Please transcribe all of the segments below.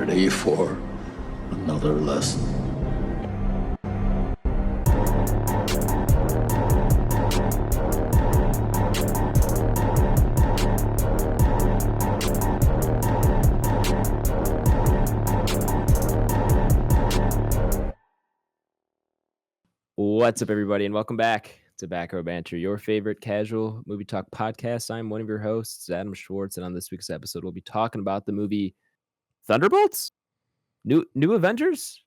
ready for another lesson? What's up, everybody, and welcome back to Back Row Banter, your favorite casual movie talk podcast. I'm one of your hosts, Adam Schwartz, and on this week's episode, we'll be talking about the movie Thunderbolts? New Avengers?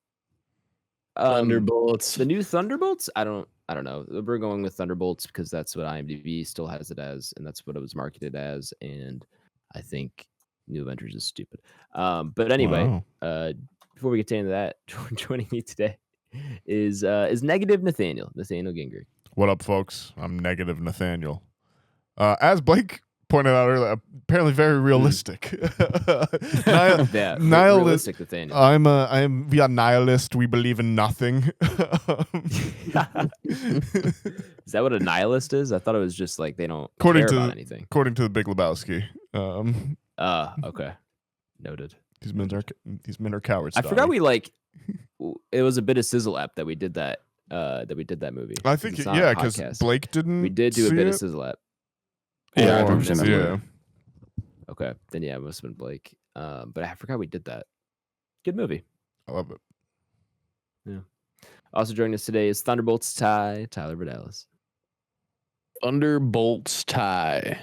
Thunderbolts. The new Thunderbolts? I don't know. We're going with Thunderbolts because that's what IMDb still has it as, and that's what it was marketed as, and I think New Avengers is stupid. But anyway, before we get into that, joining me today is Negative Nathaniel Gingrich. What up, folks? I'm Negative Nathaniel. As Blake pointed out earlier, apparently very realistic. Realistic Nathaniel. We are nihilist. We believe in nothing. Is that what a nihilist is? I thought it was just like they don't care about anything. According to the Big Lebowski. Okay. Noted. These men are cowards. I forgot it was a bit of Sizzle app that we did that movie. I think because Blake didn't. We did do a bit of Sizzle app. Yeah, I remember. Yeah. Okay, then it must have been Blake. But I forgot we did that. Good movie. I love it. Yeah. Also joining us today is Thunderbolts Tyler Verdalis. Thunderbolts tie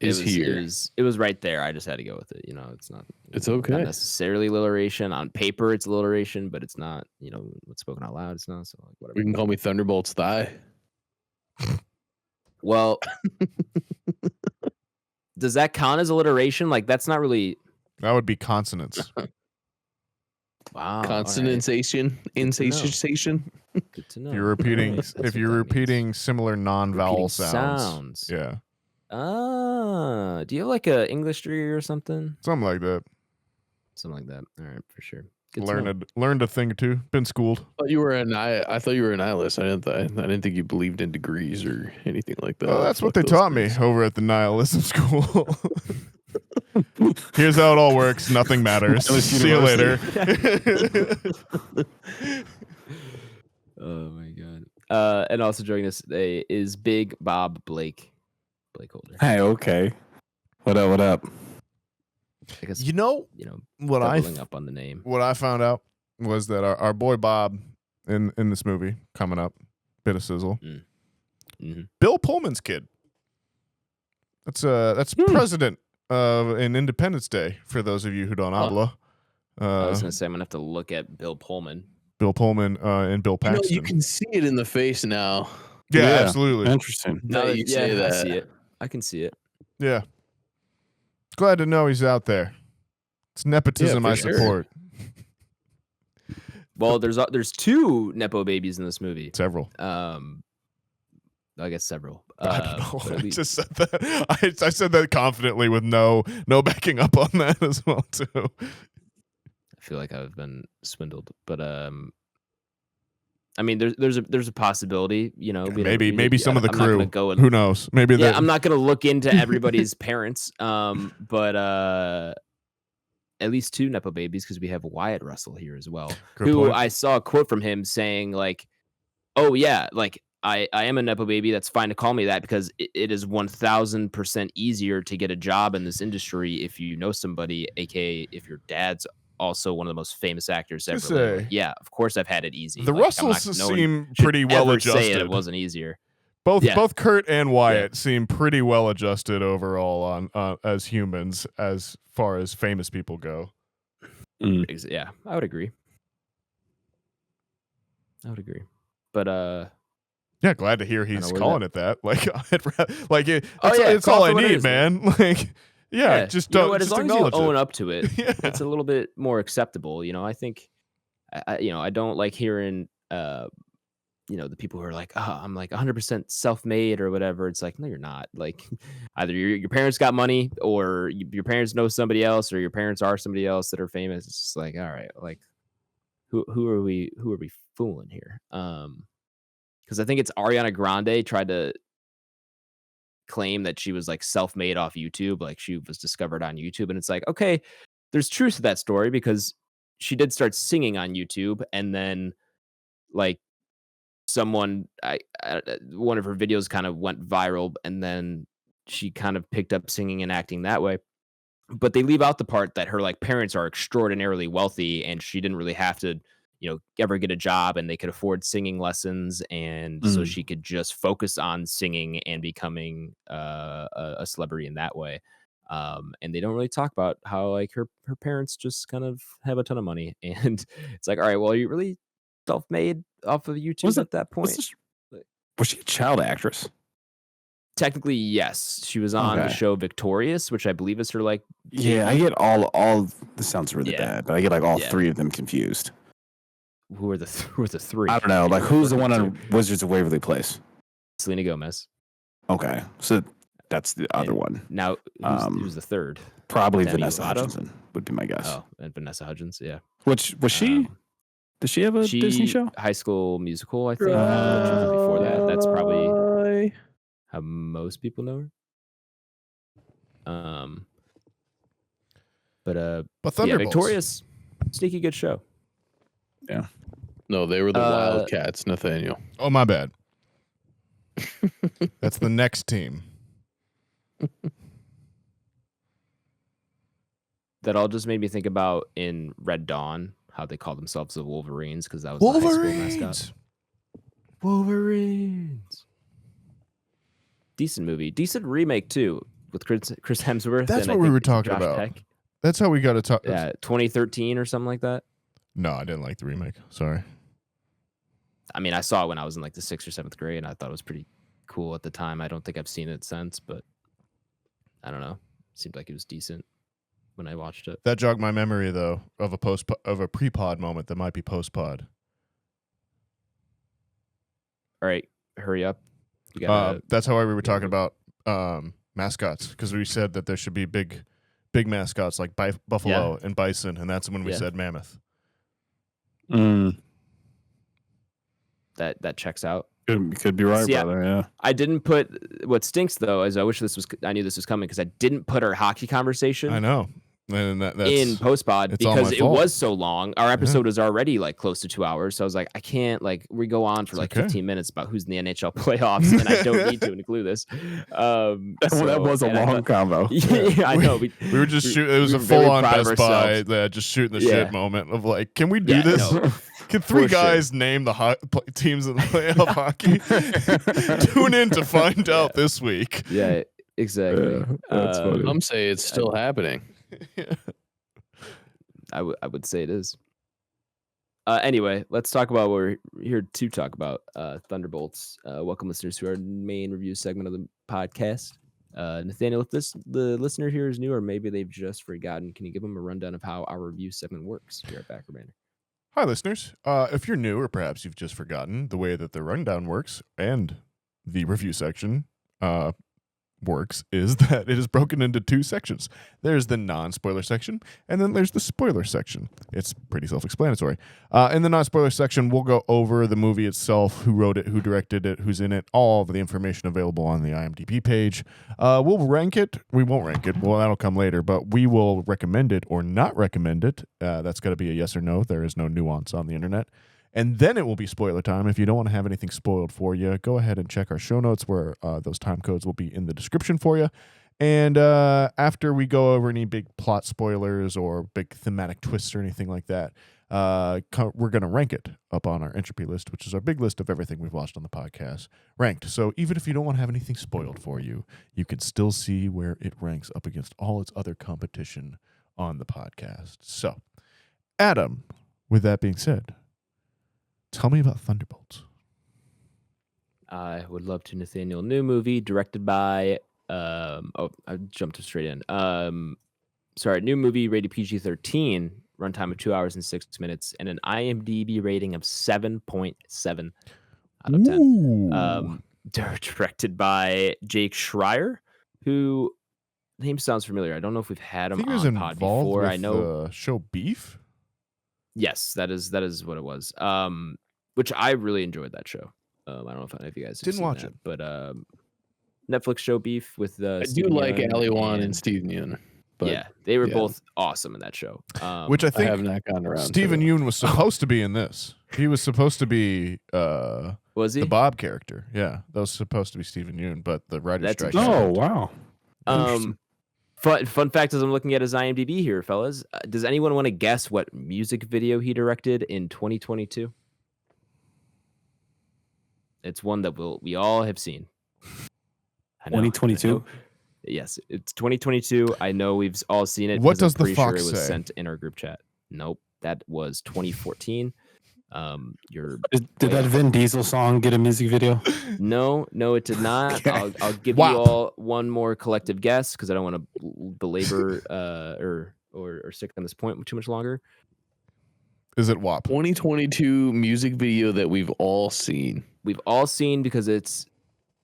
is here. It was right there. I just had to go with it. You know, it's not. It's okay. Not necessarily alliteration. On paper, it's alliteration, but it's not. You know, what's spoken out loud, it's not. So like whatever. You can call me Thunderbolts thigh. Well, does that count as alliteration? Like that's not really. That would be consonants. Wow. Consonantation, insatiation. Good to know. If you're repeating similar non-vowel sounds. Yeah. Do you have like a English degree or something? Something like that. All right, for sure. Learned a thing or two. Been schooled. I thought you were a nihilist. I didn't think you believed in degrees or anything like that. Well, that's what they taught me over at the nihilism school. Here's how it all works. Nothing matters. See you later. Oh my god. And also joining us today is Big Bob BlakeHolder. Hey, okay. What up? I guess what up on the name. What I found out was that our boy Bob in this movie coming up, bit of sizzle. Mm-hmm. Bill Pullman's kid. That's president in Independence Day for those of you who don't habla. I was gonna say I'm gonna have to look at Bill Pullman. Bill Pullman and Bill Paxton. You can see it in the face now. Yeah, absolutely. Interesting. Now that you say that, I see it. I can see it. Yeah. Glad to know he's out there. It's nepotism I support. Well, there's two nepo babies in this movie. Several. I guess several. I don't know. I just said that. I said that confidently with no backing up on that as well too. I feel like I've been swindled, but I mean, there's a possibility, you know. Maybe some of the crew. Who knows? Maybe. I'm not going to look into everybody's parents. But at least two nepo babies because we have Wyatt Russell here as well. Good point. I saw a quote from him saying like, "Oh yeah, like I am a nepo baby. That's fine to call me that because it is 1,000% easier to get a job in this industry if you know somebody, aka if your dad's also one of the most famous actors ever. Like, yeah, of course I've had it easy. The Russells seem pretty well adjusted. It wasn't easier. Both Kurt and Wyatt seem pretty well adjusted overall on as humans as far as famous people go. Yeah, I would agree. But yeah, glad to hear he's calling it that. Like, it's all I need, man. Like. Yeah, just don't. As long as you own up to it, yeah. It's a little bit more acceptable. You know, I think, I don't like hearing, the people who are like, oh, I'm like 100% self-made or whatever. It's like, no, you're not. Like, either your parents got money, or your parents know somebody else, or your parents are somebody else that are famous. It's just like, all right, like, who are we fooling here? Because I think it's Ariana Grande tried to claim that she was like self-made off YouTube, like she was discovered on YouTube, and it's like, okay, there's truth to that story because she did start singing on YouTube, and then like someone, one of her videos kind of went viral, and then she kind of picked up singing and acting that way. But they leave out the part that her like parents are extraordinarily wealthy, and she didn't really have to, ever get a job, and they could afford singing lessons, and so she could just focus on singing and becoming a celebrity in that way. And they don't really talk about how like her parents just kind of have a ton of money, and it's like, all right, well, are you really self-made off of YouTube at that point? Was she a child actress? Technically, yes. She was on the show Victorious, which I believe is her like. Yeah, I get all. This sounds really bad, but I get like all three of them confused. Who are the three? I don't know. Like, who's the one on Wizards of Waverly Place? Selena Gomez. Okay, so that's the other one. Now, who's the third? Probably Vanessa Hudgens would be my guess. Oh, and Vanessa Hudgens, yeah. Which was she? Does she have a Disney show? High School Musical, I think. Before that, that's probably how most people know her. But Thunderbolts. Victorious, sneaky good show. Yeah. No, they were the Wildcats, Nathaniel. Oh, my bad. That's the next team. That all just made me think about in Red Dawn how they call themselves the Wolverines because that was the high school mascot. Wolverines. Decent movie, decent remake too with Chris Hemsworth. That's and what we were talking Josh about. Peck. That's how we got to talk. Yeah, 2013 or something like that. No, I didn't like the remake. Sorry. I mean, I saw it when I was in like the 6th or 7th grade, and I thought it was pretty cool at the time. I don't think I've seen it since, but I don't know. Seemed like it was decent when I watched it. That jogged my memory though of a pre-pod moment that might be post-pod. All right, hurry up. That's how we were talking about mascots because we said that there should be big mascots like buffalo and bison, and that's when we said mammoth. That checks out. Could be right, brother. Yeah. I didn't put. What stinks though is I knew this was coming because I didn't put our hockey conversation. I know. And that's in post-pod because it was so long. Our episode was already like close to 2 hours. So I was like, I can't we go on for 15 minutes about who's in the NHL playoffs, and I don't need to include this. That was a long combo. Yeah, I know. We were just shooting. It was a full-on Best Buy, just shooting the shit moment of like, can we do this? No. Can three guys name the teams in the playoff hockey? Tune in to find out this week. Yeah, exactly. That's funny. Some say it's still happening. I would say it is. Anyway, let's talk about what we're here to talk about. Thunderbolts. Welcome, listeners, to our main review segment of the podcast. Nathaniel, if the listener here is new, or maybe they've just forgotten, can you give them a rundown of how our review segment works here at Back Row Banter? Hi, listeners. If you're new, or perhaps you've just forgotten the way that the rundown works and the review section works, is that it is broken into two sections. There's the non-spoiler section, and then there's the spoiler section. It's pretty self-explanatory. In the non-spoiler section, we'll go over the movie itself, who wrote it, who directed it, who's in it, all of the information available on the IMDb page. We'll rank it. We won't rank it. Well, that'll come later, but we will recommend it or not recommend it. That's got to be a yes or no. There is no nuance on the internet. And then it will be spoiler time. If you don't want to have anything spoiled for you, go ahead and check our show notes where those time codes will be in the description for you. And after we go over any big plot spoilers or big thematic twists or anything like that, we're going to rank it up on our Entropy list, which is our big list of everything we've watched on the podcast, ranked. So even if you don't want to have anything spoiled for you, you can still see where it ranks up against all its other competition on the podcast. So, Adam, with that being said, tell me about Thunderbolts. I would love to. Nathaniel. New movie directed by I jumped straight in. New movie rated PG-13, runtime of 2 hours and 6 minutes, and an IMDb rating of 7.7 out of 10. Directed by Jake Schreier, who name sounds familiar. I don't know if we've had him on pod before. With I know the show Beef. Yes, that is what it was. Which I really enjoyed that show. I don't know if any of you guys didn't watch it, but Netflix show Beef with I do like Ali Wan and Steven Yeun. but yeah, they were yeah. both awesome in that show. Which I I think have not gotten around. Stephen to Yeun was supposed to be in this. He was supposed to be was he? the Bob character. Yeah, that was supposed to be Stephen Yeun, but the writer's That's strike. interesting. Oh wow. Interesting. Fun fact as I'm looking at his IMDb here, fellas. Does anyone want to guess what music video he directed in 2022? It's one that we all have seen. I know, 2022? I know. Yes, it's 2022. I know we've all seen it. What because I'm does the pretty sure fox it was say? sent in our group chat. Nope, that was 2014. You're Did way that off. Vin Diesel song get a music video? No, it did not. Okay. I'll give Wop. you all one more collective guess because I don't want to belabor or stick on this point too much longer. Is it WAP? 2022 music video that we've all seen. We've all seen because it's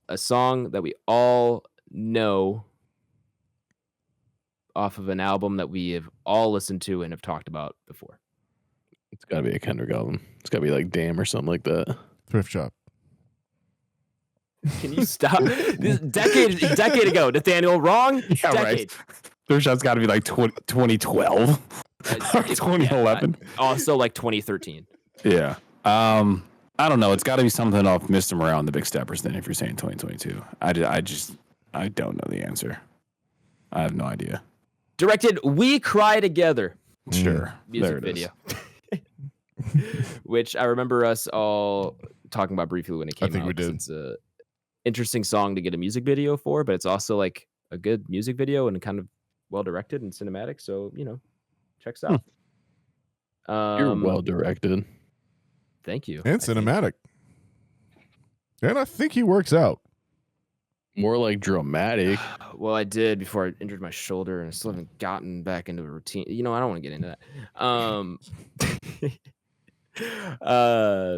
a song that we all know off of an album that we have all listened to and have talked about before. It's got to be a Kendrick album. It's got to be like Damn or something like that. Thrift Shop. Can you stop? This decade ago, Nathaniel, wrong. Yeah, decade. right. Thrift Shop's got to be like 2012 or 2011. Yeah, also like 2013. Yeah. I don't know. It's got to be something off Mr. Morale and the Big Steppers. Then, if you're saying 2022, I don't know the answer. I have no idea. Directed "We Cry Together" Sure. music There it video, which I remember us all talking about briefly when it came I think out. we 'cause did. It's a interesting song to get a music video for, but it's also like a good music video and kind of well directed and cinematic. So checks out. You're well directed. Thank you. And I think- cinematic. And I think he works out. More like dramatic. Well, I did before I injured my shoulder, and I still haven't gotten back into a routine. I don't want to get into that.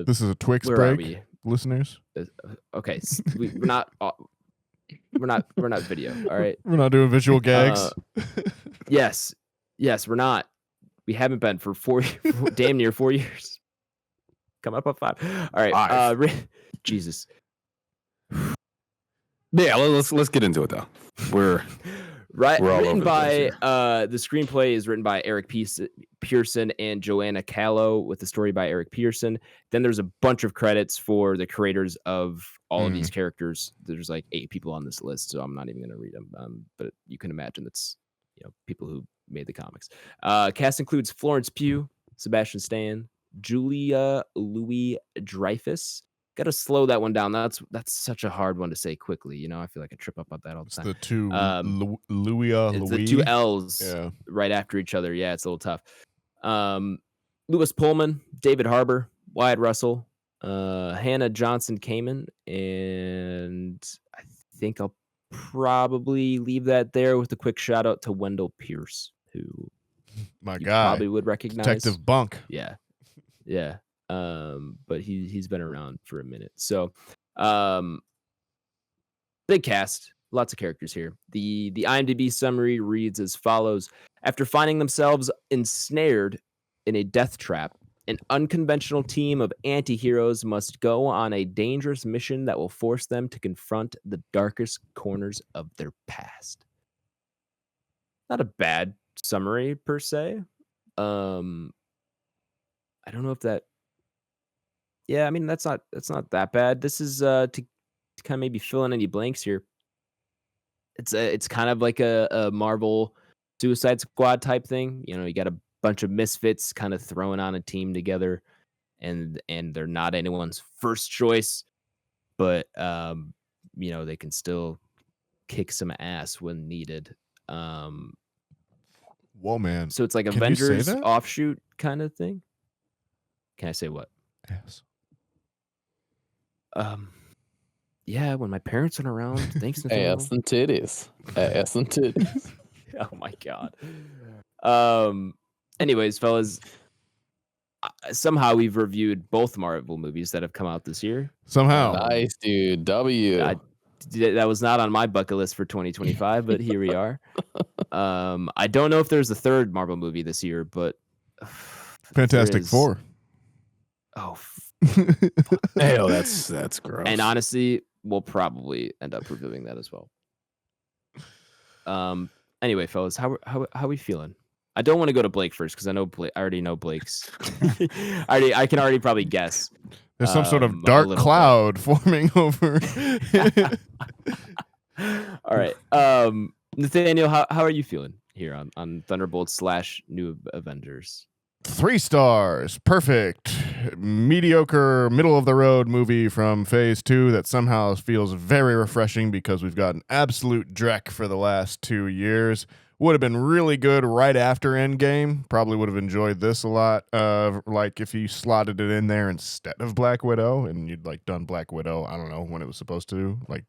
This is a Twix Where are break, we? listeners. Okay, we're not. We're not video. All right. We're not doing visual gags. Yes, we're not. We haven't been for damn near 4 years. Come up on 5. All right. Jesus. Yeah. Let's get into it though. We're all Written over the by place the screenplay is written by Eric Pearson and Joanna Callow, with the story by Eric Pearson. Then there's a bunch of credits for the creators of all of these characters. There's like 8 people on this list, so I'm not even going to read them. But you can imagine that's people who made the comics. Cast includes Florence Pugh, Sebastian Stan, Julia Louis-Dreyfus. Got to slow that one down. That's such a hard one to say quickly. I feel like I trip up on that all the It's time. the two It's Louis. the 2 L's Yeah. right after each other. Yeah, it's a little tough. Lewis Pullman, David Harbour, Wyatt Russell, Hannah Johnson Kamen, and I think I'll probably leave that there with a quick shout out to Wendell Pierce, who My you guy. probably would recognize. Detective Bunk. Yeah. But he's been around for a minute. So, big cast, lots of characters here. The IMDb summary reads as follows: after finding themselves ensnared in a death trap, an unconventional team of anti-heroes must go on a dangerous mission that will force them to confront the darkest corners of their past. Not a bad summary per se. I don't know if that. Yeah, I mean that's not that bad. This is to kind of maybe fill in any blanks here. It's kind of like a Marvel Suicide Squad type thing. You got a bunch of misfits kind of throwing on a team together, and they're not anyone's first choice, but they can still kick some ass when needed. Whoa, man. So it's like Can you say Avengers that? offshoot kind of thing. Can I say what? Yes. Yeah, when my parents aren't around. Thanks, Nathaniel. Ass and titties. Ass and titties. Oh my god. Anyways, fellas, somehow we've reviewed both Marvel movies that have come out this year. Somehow. Nice, dude. W. That was not on my bucket list for 2025, but here we are. I don't know if there's a third Marvel movie this year, but Fantastic there is- Four. Oh, Hey, that's gross. and honestly, we'll probably end up reviewing that as well. anyway, fellas, how we feeling? I don't want to go to Blake first because I already know Blake's. I can already probably guess. There's some sort of a dark little bit. cloud forming over. All right, Nathaniel, how are you feeling here on Thunderbolts / New Avengers? 3 stars. Perfect. Mediocre, middle of the road movie from phase 2 that somehow feels very refreshing because we've got an absolute dreck for the last 2 years. Would have been really good right after Endgame. Probably would have enjoyed this a lot. Like if you slotted it in there instead of Black Widow and you'd like done Black Widow, I don't know when it was supposed to, like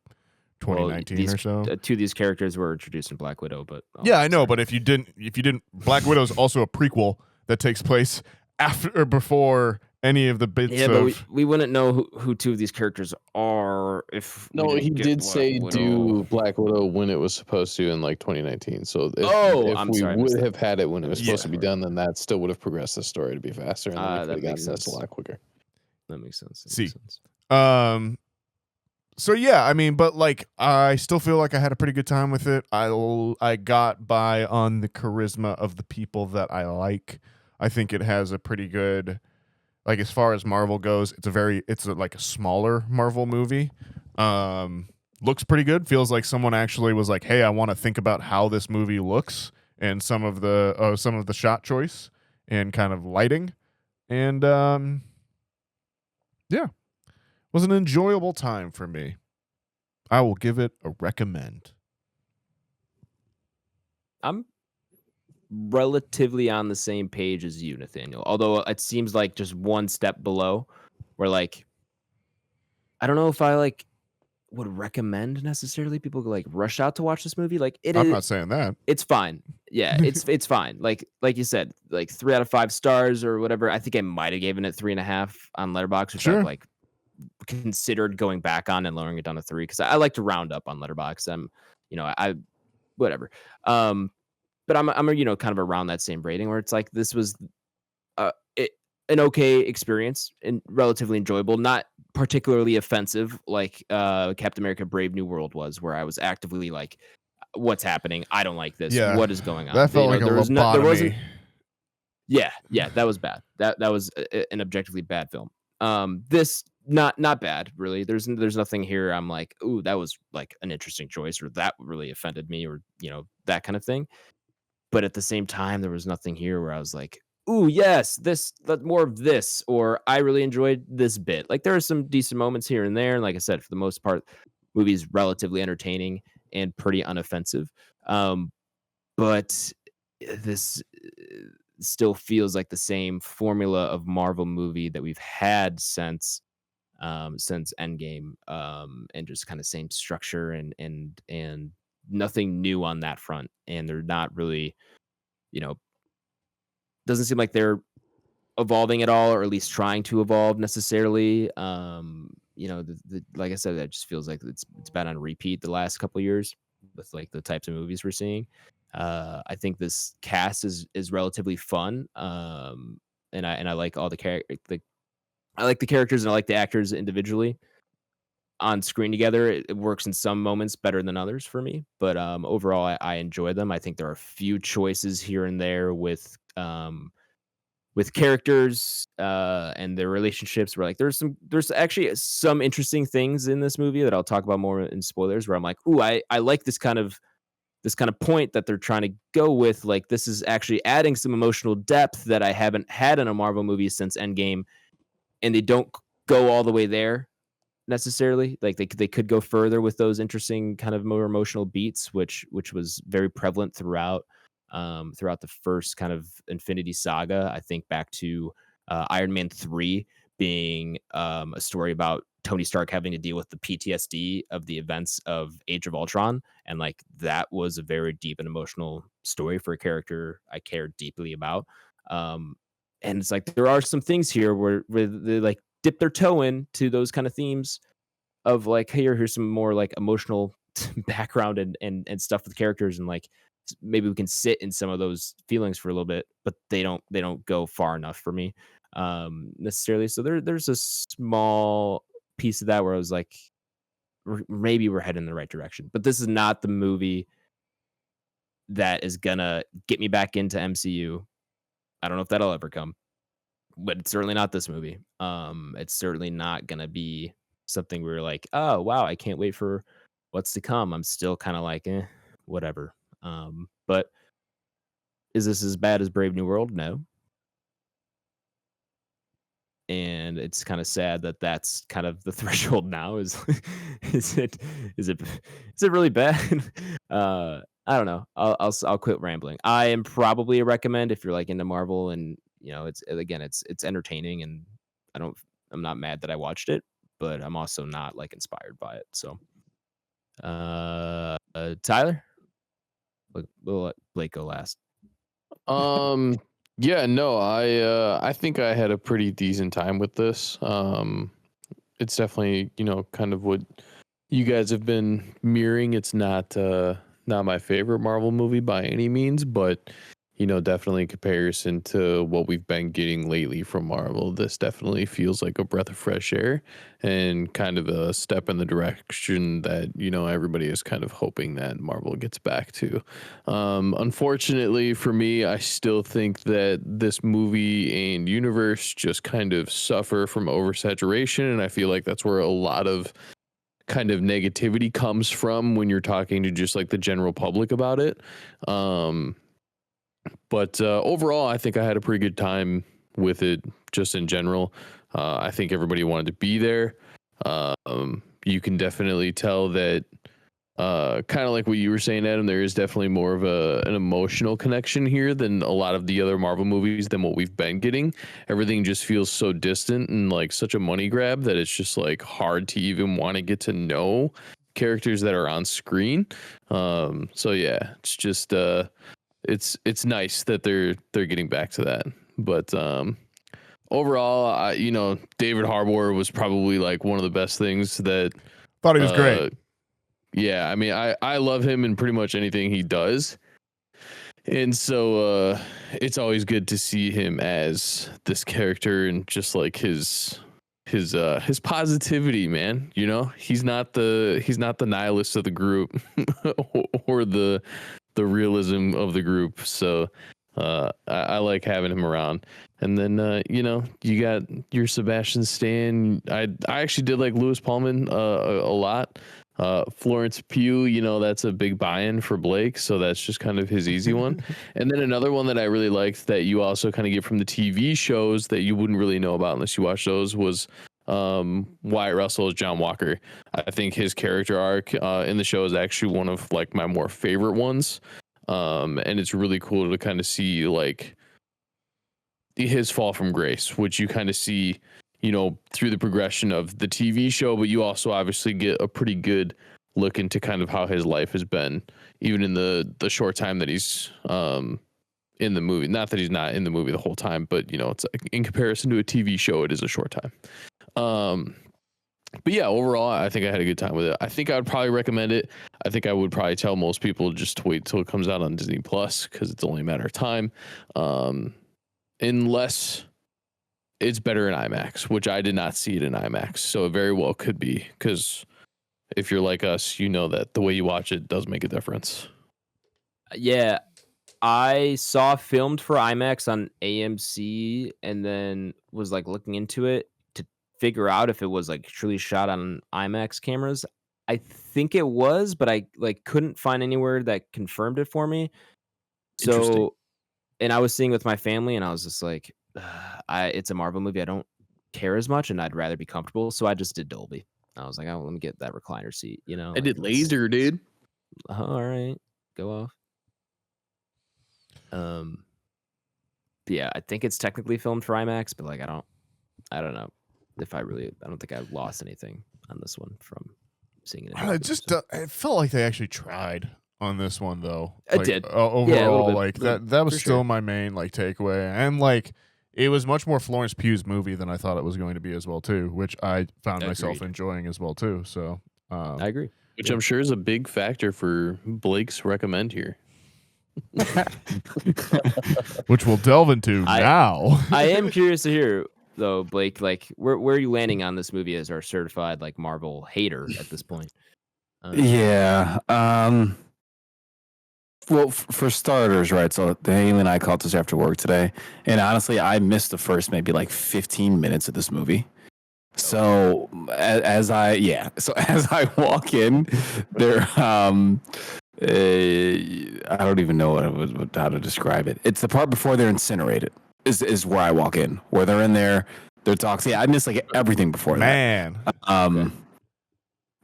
2019 or so. Two of these characters were introduced in Black Widow, but yeah, I know. But if you didn't, Black Widow is also a prequel that takes place after or before any of the bits. Yeah, but we wouldn't know who two of these characters are if. No, he did say do Black Widow when it was supposed to in like 2019. So if we would have had it when it was supposed to be done, then that still would have progressed the story to be faster, and then we could have gotten this a lot quicker. That makes sense. So yeah, I mean, but like, I still feel like I had a pretty good time with it. I got by on the charisma of the people that I like. I think it has a pretty good, like, as far as Marvel goes, it's like a smaller Marvel movie. Looks pretty good. Feels like someone actually was like, hey, I want to think about how this movie looks and some of the shot choice and kind of lighting. And yeah. Was an enjoyable time for me. I will give it a recommend. I'm relatively on the same page as you, Nathaniel. Although it seems like just one step below, where like I don't know if I like would recommend necessarily people like rush out to watch this movie. Like I'm not saying that. It's fine. Yeah, it's fine. Like you said, like 3 out of 5 stars or whatever. I think I might have given it 3.5 on Letterboxd, which I've like considered going back on and lowering it down to 3 because I like to round up on Letterboxd. I whatever. But I'm kind of around that same rating where it's like this was an okay experience and relatively enjoyable, not particularly offensive like Captain America: Brave New World was, where I was actively like, what's happening? I don't like this. Yeah, what is going on? That felt like a lobotomy. There wasn't. Yeah, that was bad. That was an objectively bad film. This not bad really. There's nothing here I'm like, ooh, that was like an interesting choice, or that really offended me, or that kind of thing. But at the same time, there was nothing here where I was like, ooh, yes, more of this, or I really enjoyed this bit. Like there are some decent moments here and there, and like I said, for the most part, the movie is relatively entertaining and pretty unoffensive. But this still feels like the same formula of Marvel movie that we've had since Endgame, and just kind of same structure and nothing new on that front. And they're not really, doesn't seem like they're evolving at all, or at least trying to evolve necessarily. Like I said, that just feels like it's been on repeat the last couple of years with like the types of movies we're seeing. I think this cast is relatively fun. And I like all I like the characters and I like the actors individually on screen together. It works in some moments better than others for me, but overall I enjoy them. I think there are a few choices here and there with characters and their relationships where like there's actually some interesting things in this movie that I'll talk about more in spoilers, where I'm like, ooh, I like this kind of point that they're trying to go with. Like this is actually adding some emotional depth that I haven't had in a Marvel movie since Endgame, and they don't go all the way there necessarily. Like they could go further with those interesting kind of more emotional beats, which was very prevalent throughout the first kind of Infinity Saga. I think back to Iron Man 3 being a story about Tony Stark having to deal with the PTSD of the events of Age of Ultron, and like that was a very deep and emotional story for a character I cared deeply about. And it's like there are some things here where they like dip their toe into those kind of themes of like, hey, here's some more like emotional background and stuff with characters, and like maybe we can sit in some of those feelings for a little bit, but they don't go far enough for me necessarily. So there's a small piece of that where I was like, maybe we're heading in the right direction, but this is not the movie that is gonna get me back into MCU. I don't know if that'll ever come, but it's certainly not this movie. It's certainly not gonna be something where you're like, oh wow, I can't wait for what's to come. I'm still kind of like, whatever. But is this as bad as Brave New World? No. And it's kind of sad that that's kind of the threshold now. Is it really bad? I don't know. I'll quit rambling. I am probably a recommend if you're like into Marvel, and it's entertaining, and I'm not mad that I watched it, but I'm also not like inspired by it. So, Tyler, we'll let Blake go last. Yeah, no, I think I had a pretty decent time with this. It's definitely, kind of what you guys have been mirroring. It's not my favorite Marvel movie by any means, but definitely in comparison to what we've been getting lately from Marvel, this definitely feels like a breath of fresh air and kind of a step in the direction that, everybody is kind of hoping that Marvel gets back to. Unfortunately for me, I still think that this movie and universe just kind of suffer from oversaturation. And I feel like that's where a lot of kind of negativity comes from when you're talking to just like the general public about it. But overall, I think I had a pretty good time with it just in general. I think everybody wanted to be there. You can definitely tell that kind of like what you were saying, Adam, there is definitely more of an emotional connection here than a lot of the other Marvel movies than what we've been getting. Everything just feels so distant and like such a money grab that it's just like hard to even want to get to know characters that are on screen. So yeah, it's just it's nice that they're getting back to that. But overall, David Harbour was probably like one of the best things that thought he was great. Yeah, I mean, I love him in pretty much anything he does. And so it's always good to see him as this character and just like his positivity, man. He's not the nihilist of the group or the realism of the group. So I like having him around. And then you got your Sebastian Stan. I actually did like Louis Pullman a lot. Florence Pugh, that's a big buy-in for Blake, so that's just kind of his easy one. And then another one that I really liked that you also kind of get from the TV shows that you wouldn't really know about unless you watch those was Wyatt Russell as John Walker. I think his character arc in the show is actually one of like my more favorite ones. And it's really cool to kind of see like his fall from grace, which you kind of see through the progression of the TV show, but you also obviously get a pretty good look into kind of how his life has been, even in the short time that he's in the movie. Not that he's not in the movie the whole time, but it's in comparison to a TV show, it is a short time. But yeah, overall, I think I had a good time with it. I think I would probably recommend it. I think I would probably tell most people just to wait till it comes out on Disney Plus because it's only a matter of time, unless it's better in IMAX, which I did not see it in IMAX. So it very well could be, because if you're like us, that the way you watch it does make a difference. Yeah, I saw filmed for IMAX on AMC and then was like looking into it to figure out if it was like truly shot on IMAX cameras. I think it was, but I like couldn't find anywhere that confirmed it for me. So, and I was seeing with my family and I was just like, it's a Marvel movie. I don't care as much, and I'd rather be comfortable. So I just did Dolby. I was like, oh, let me get that recliner seat. I did laser, dude. All right, go off. Yeah, I think it's technically filmed for IMAX, but like I don't know if I don't think I lost anything on this one from seeing it. It felt like they actually tried on this one though. It did. Overall, like that was still my main like takeaway, and like it was much more Florence Pugh's movie than I thought it was going to be as well too, which I found myself enjoying as well too. So I agree. Which I'm sure is a big factor for Blake's recommend here. Which we'll delve into now. I am curious to hear though, Blake, like where are you landing on this movie as our certified like Marvel hater at this point? Yeah. Well, for starters, right? So Haley and I caught this after work today, and honestly, I missed the first maybe like 15 minutes of this movie. So as I walk in, there, I don't even know how to describe it. It's the part before they're incinerated. Is where I walk in, where they're in there, they're talking. Yeah, I miss like everything before Man. that.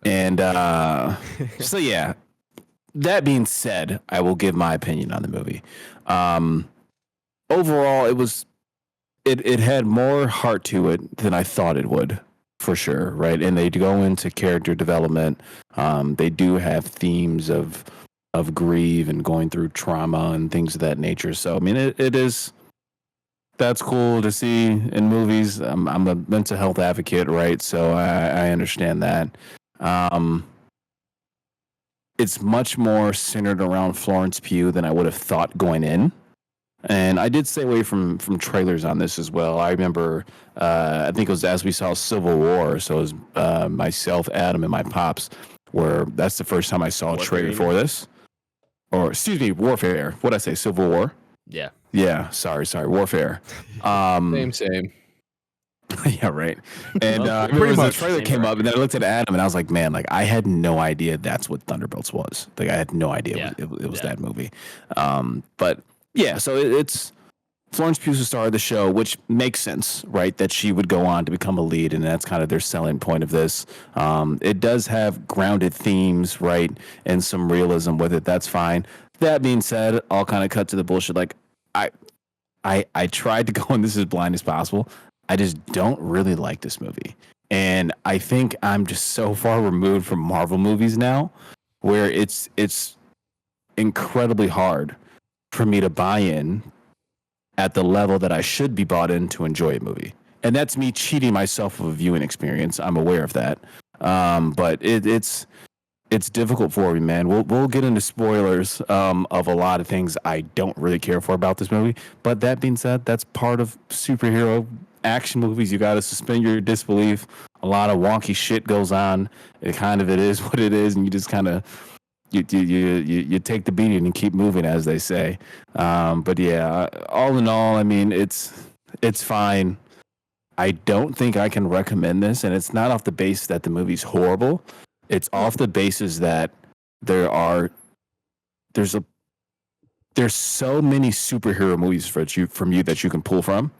And so yeah. That being said, I will give my opinion on the movie. Overall, it had more heart to it than I thought it would, for sure, right? And they go into character development. They do have themes of grief and going through trauma and things of that nature. So I mean, that's cool to see in movies. I'm a mental health advocate, right? So I understand that. It's much more centered around Florence Pugh than I would have thought going in. And I did stay away from trailers on this as well. I remember, I think it was as we saw Civil War. So it was myself, Adam, and my pops, where that's the first time I saw a trailer for this. Or, excuse me, Warfare. What'd I say? Civil War? Yeah. Yeah, sorry, Warfare. Same. Yeah, right. And pretty the much. trailer came up, and then I looked at Adam, and I was like, "Man, like I had no idea that's what Thunderbolts was. Like I had no idea it was that movie." But yeah, so it's Florence Pugh's the star of the show, which makes sense, right? That she would go on to become a lead, and that's kind of their selling point of this. It does have grounded themes, right, and some realism with it. That's fine. That being said, I'll kind of cut to the bullshit. Like I tried to go in this as blind as possible. I just don't really like this movie. And I think I'm just so far removed from Marvel movies now where it's incredibly hard for me to buy in at the level that I should be bought in to enjoy a movie. And that's me cheating myself of a viewing experience. I'm aware of that. But it's difficult for me, man. We'll get into spoilers of a lot of things I don't really care for about this movie. But that being said, that's part of superhero action movies. You got to suspend your disbelief. A lot of wonky shit goes on. It is what it is, and you just kind of you take the beating and keep moving, as they say. But yeah, all in all, I mean, it's fine. I don't think I can recommend this, and it's not off the base that the movie's horrible. It's off the basis that there's so many superhero movies from you that you can pull from.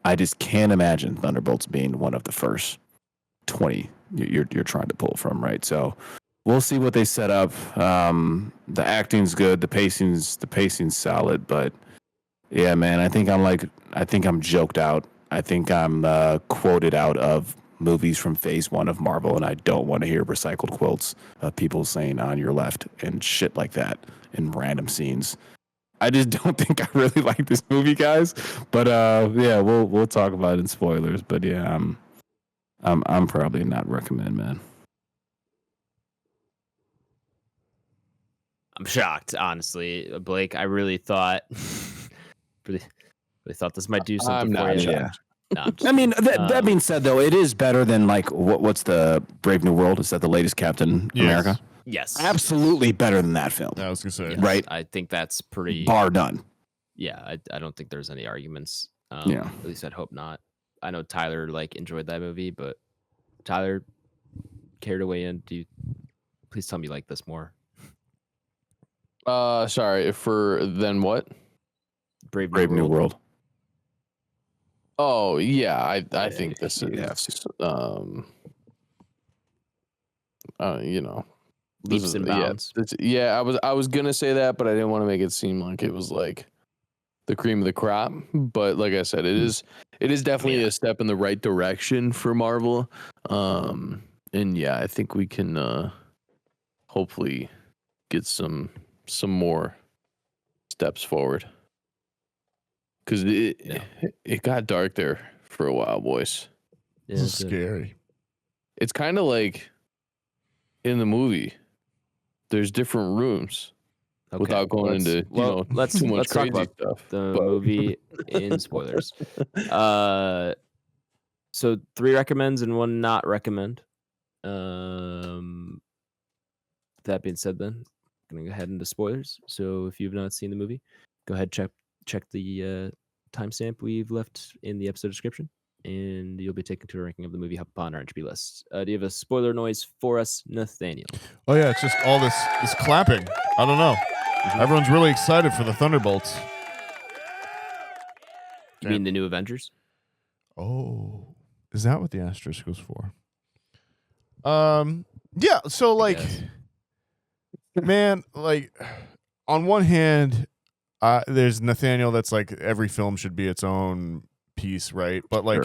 I just can't imagine Thunderbolts being one of the first 20 you're trying to pull from, right? So we'll see what they set up. The acting's good, the pacing's solid, but yeah, man, I think I'm joked out. I think I'm quoted out of movies from phase 1 of Marvel, and I don't want to hear recycled quotes of people saying "on your left" and shit like that in random scenes. I just don't think I really like this movie, guys. But yeah, we'll talk about it in spoilers. But yeah, I'm probably not recommend, man. I'm shocked, honestly, Blake. I really thought, really thought this might do something for you. Yeah. No, I mean, that being said, though, it is better than like what's the Brave New World? Is that the latest Captain America? Yes, Absolutely better than that film. I was gonna say. Yes, right? I think that's pretty. Bar none. Yeah, I don't think there's any arguments. Yeah. At least I'd hope not. I know Tyler enjoyed that movie, but Tyler cared away in. Please tell me you like this more? Sorry, for then what? Brave New World. Oh yeah, I think this is leaps and bounds. I was gonna say that, but I didn't want to make it seem like it was like the cream of the crop. But like I said, it is definitely a step in the right direction for Marvel. And yeah, I think we can hopefully get some more steps forward. Because it got dark there for a while, boys. Yeah, This is scary. It's kind of like in the movie, there's different rooms. Okay, Without going into let's too much talk crazy about stuff. the movie in spoilers. So 3 recommends and 1 not recommend. That being said, then going to head into spoilers. So if you've not seen the movie, go ahead check the timestamp we've left in the episode description, and you'll be taken to a ranking of the movie upon our Entropy list. Do you have a spoiler noise for us, Nathaniel? Oh yeah, it's just all this clapping. I don't know. Everyone's really excited for the Thunderbolts. You mean the new Avengers? Oh, is that what the asterisk was for? Yeah. So like, man, like on one hand, there's Nathaniel. That's like every film should be its own piece, right? But like,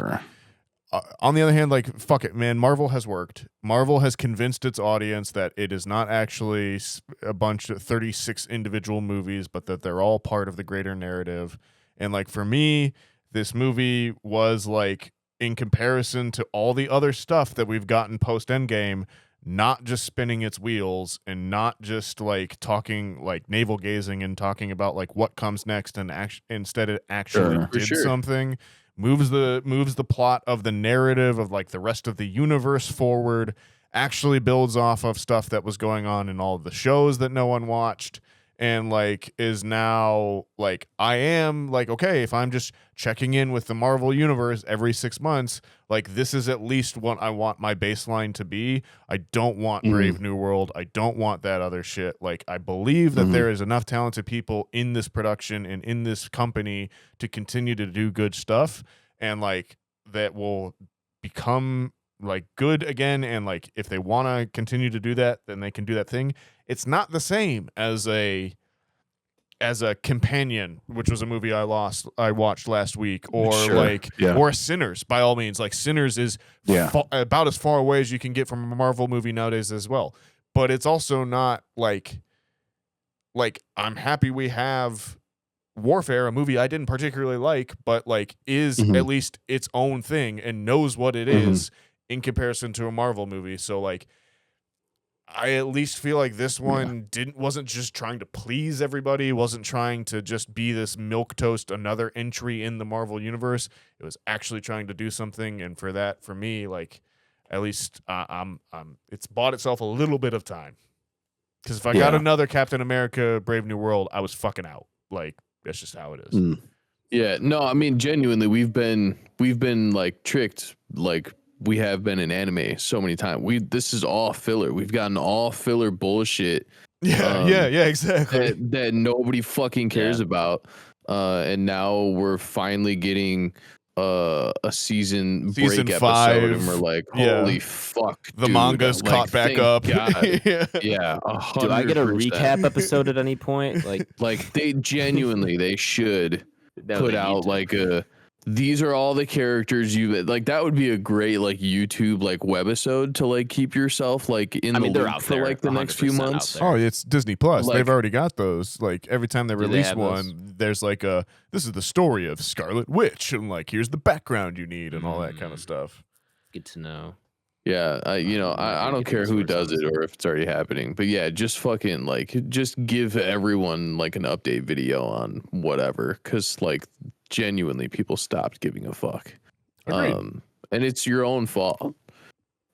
on the other hand, like, fuck it, man. Marvel has worked. Marvel has convinced its audience that it is not actually a bunch of 36 individual movies, but that they're all part of the greater narrative. And like for me, this movie was like, in comparison to all the other stuff that we've gotten post Endgame, not just spinning its wheels and not just like talking like navel gazing and talking about like what comes next, and instead it actually did something, moves the plot of the narrative of like the rest of the universe forward, actually builds off of stuff that was going on in all of the shows that no one watched. And like is now like, I am like, okay, if I'm just checking in with the Marvel universe every 6 months, like this is at least what I want my baseline to be. I don't want Brave New World. I don't want that other shit. Like I believe that there is enough talented people in this production and in this company to continue to do good stuff, and like that will become like good again. And like if they want to continue to do that, then they can do that thing. It's not the same as a Companion, which was a movie I watched last week, or or Sinners. By all means, like Sinners is about as far away as you can get from a Marvel movie nowadays as well. But it's also not like I'm happy we have Warfare, a movie I didn't particularly like, but like is at least its own thing and knows what it is in comparison to a Marvel movie. So like, I at least feel like this one wasn't just trying to please everybody, wasn't trying to just be this milquetoast, another entry in the Marvel universe. It was actually trying to do something, and for that, for me, like at least it's bought itself a little bit of time. Because if I got another Captain America Brave New World, I was fucking out. Like that's just how it is. Yeah, no, I mean genuinely, we've been like tricked, like we have been in anime so many times. This is all filler. We've gotten all filler bullshit. Yeah, exactly. That nobody fucking cares about. And now we're finally getting a season break 5, episode, and we're like, holy fuck, the manga's caught back up. God. 100%. Do I get a recap episode at any point? Like they genuinely, they should put out like these are all the characters you like. That would be a great like YouTube like webisode to like keep yourself like in the loop for like the next few months. Oh, it's Disney Plus. Like, they've already got those. Like every time they release one, there's like this is the story of Scarlet Witch, and like here's the background you need and all that kind of stuff. Good to know. Yeah, I don't care who does it or if it's already happening, but yeah, just fucking like just give everyone like an update video on whatever, because like genuinely people stopped giving a fuck. And it's your own fault.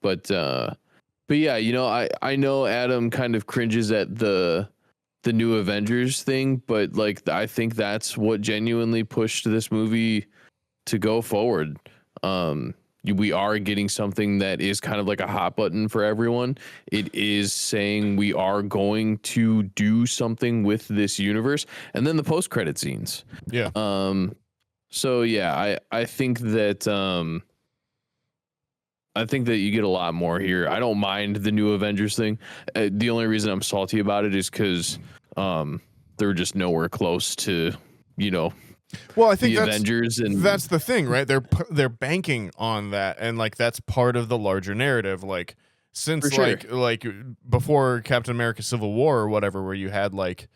But yeah, you know, I know Adam kind of cringes at the new Avengers thing, but like I think that's what genuinely pushed this movie to go forward. We are getting something that is kind of like a hot button for everyone. It is saying we are going to do something with this universe, and then the post-credit scenes. Yeah. So yeah, I think that you get a lot more here. I don't mind the new Avengers thing. The only reason I'm salty about it is because they're just nowhere close to, you know. Well, I think Avengers, and that's the thing, right? They're banking on that, and like that's part of the larger narrative. Like since like before Captain America: Civil War or whatever, where you had like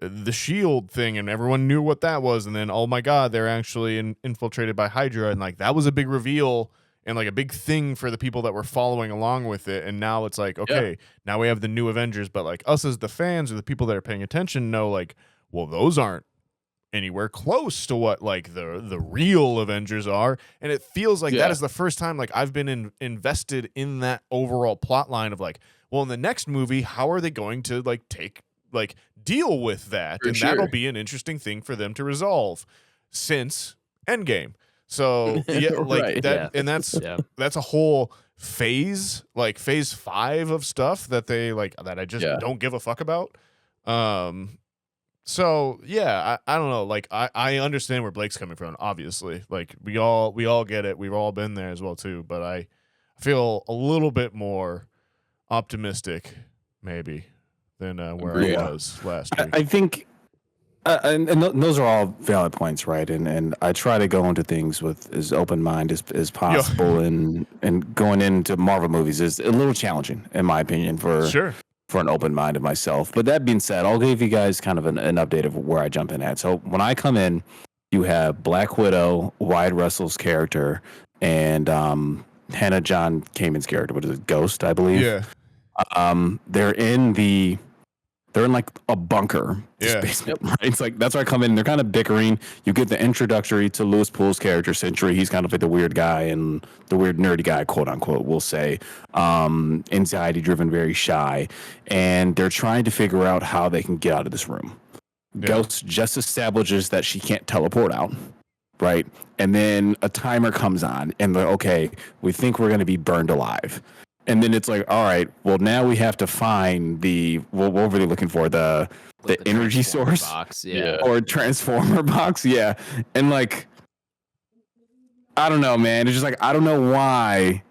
the Shield thing, and everyone knew what that was, and then oh my god, they're actually infiltrated by Hydra, and like that was a big reveal and like a big thing for the people that were following along with it. And now it's like, okay, now we have the new Avengers, but like us as the fans or the people that are paying attention know like, well, those aren't anywhere close to what like the real Avengers are, and it feels like that is the first time like I've been invested in that overall plot line of like, well, in the next movie, how are they going to like take like deal with that, For and sure. that'll be an interesting thing for them to resolve since Endgame. So yeah, like Right, that, yeah. and that's Yeah. that's a whole phase, like phase 5 of stuff that they like that I just Yeah. don't give a fuck about. So yeah, I don't know. Like I understand where Blake's coming from. Obviously, like we all get it. We've all been there as well too. But I feel a little bit more optimistic, maybe, than where Agreed. I was last week. I think, and those are all valid points, right? And I try to go into things with as open mind as possible, and going into Marvel movies is a little challenging, in my opinion, for an open mind of myself. But that being said, I'll give you guys kind of an update of where I jump in at. So when I come in, you have Black Widow, Wyatt Russell's character, and Hannah John Kamen's character, what is it, Ghost, I believe. Yeah. They're in like a bunker, this basement, right? It's like that's where I come in. They're kind of bickering. You get the introductory to Lewis Poole's character, Sentry. He's kind of like the weird guy and the weird nerdy guy, quote unquote, we'll say. Anxiety driven, very shy. And they're trying to figure out how they can get out of this room. Yeah. Ghost just establishes that she can't teleport out, right? And then a timer comes on and they're okay, we think we're going to be burned alive. And then it's like, all right, well, now we have to find what were they looking for? The energy source box, or transformer box. Yeah. And like, I don't know, man. It's just like, I don't know why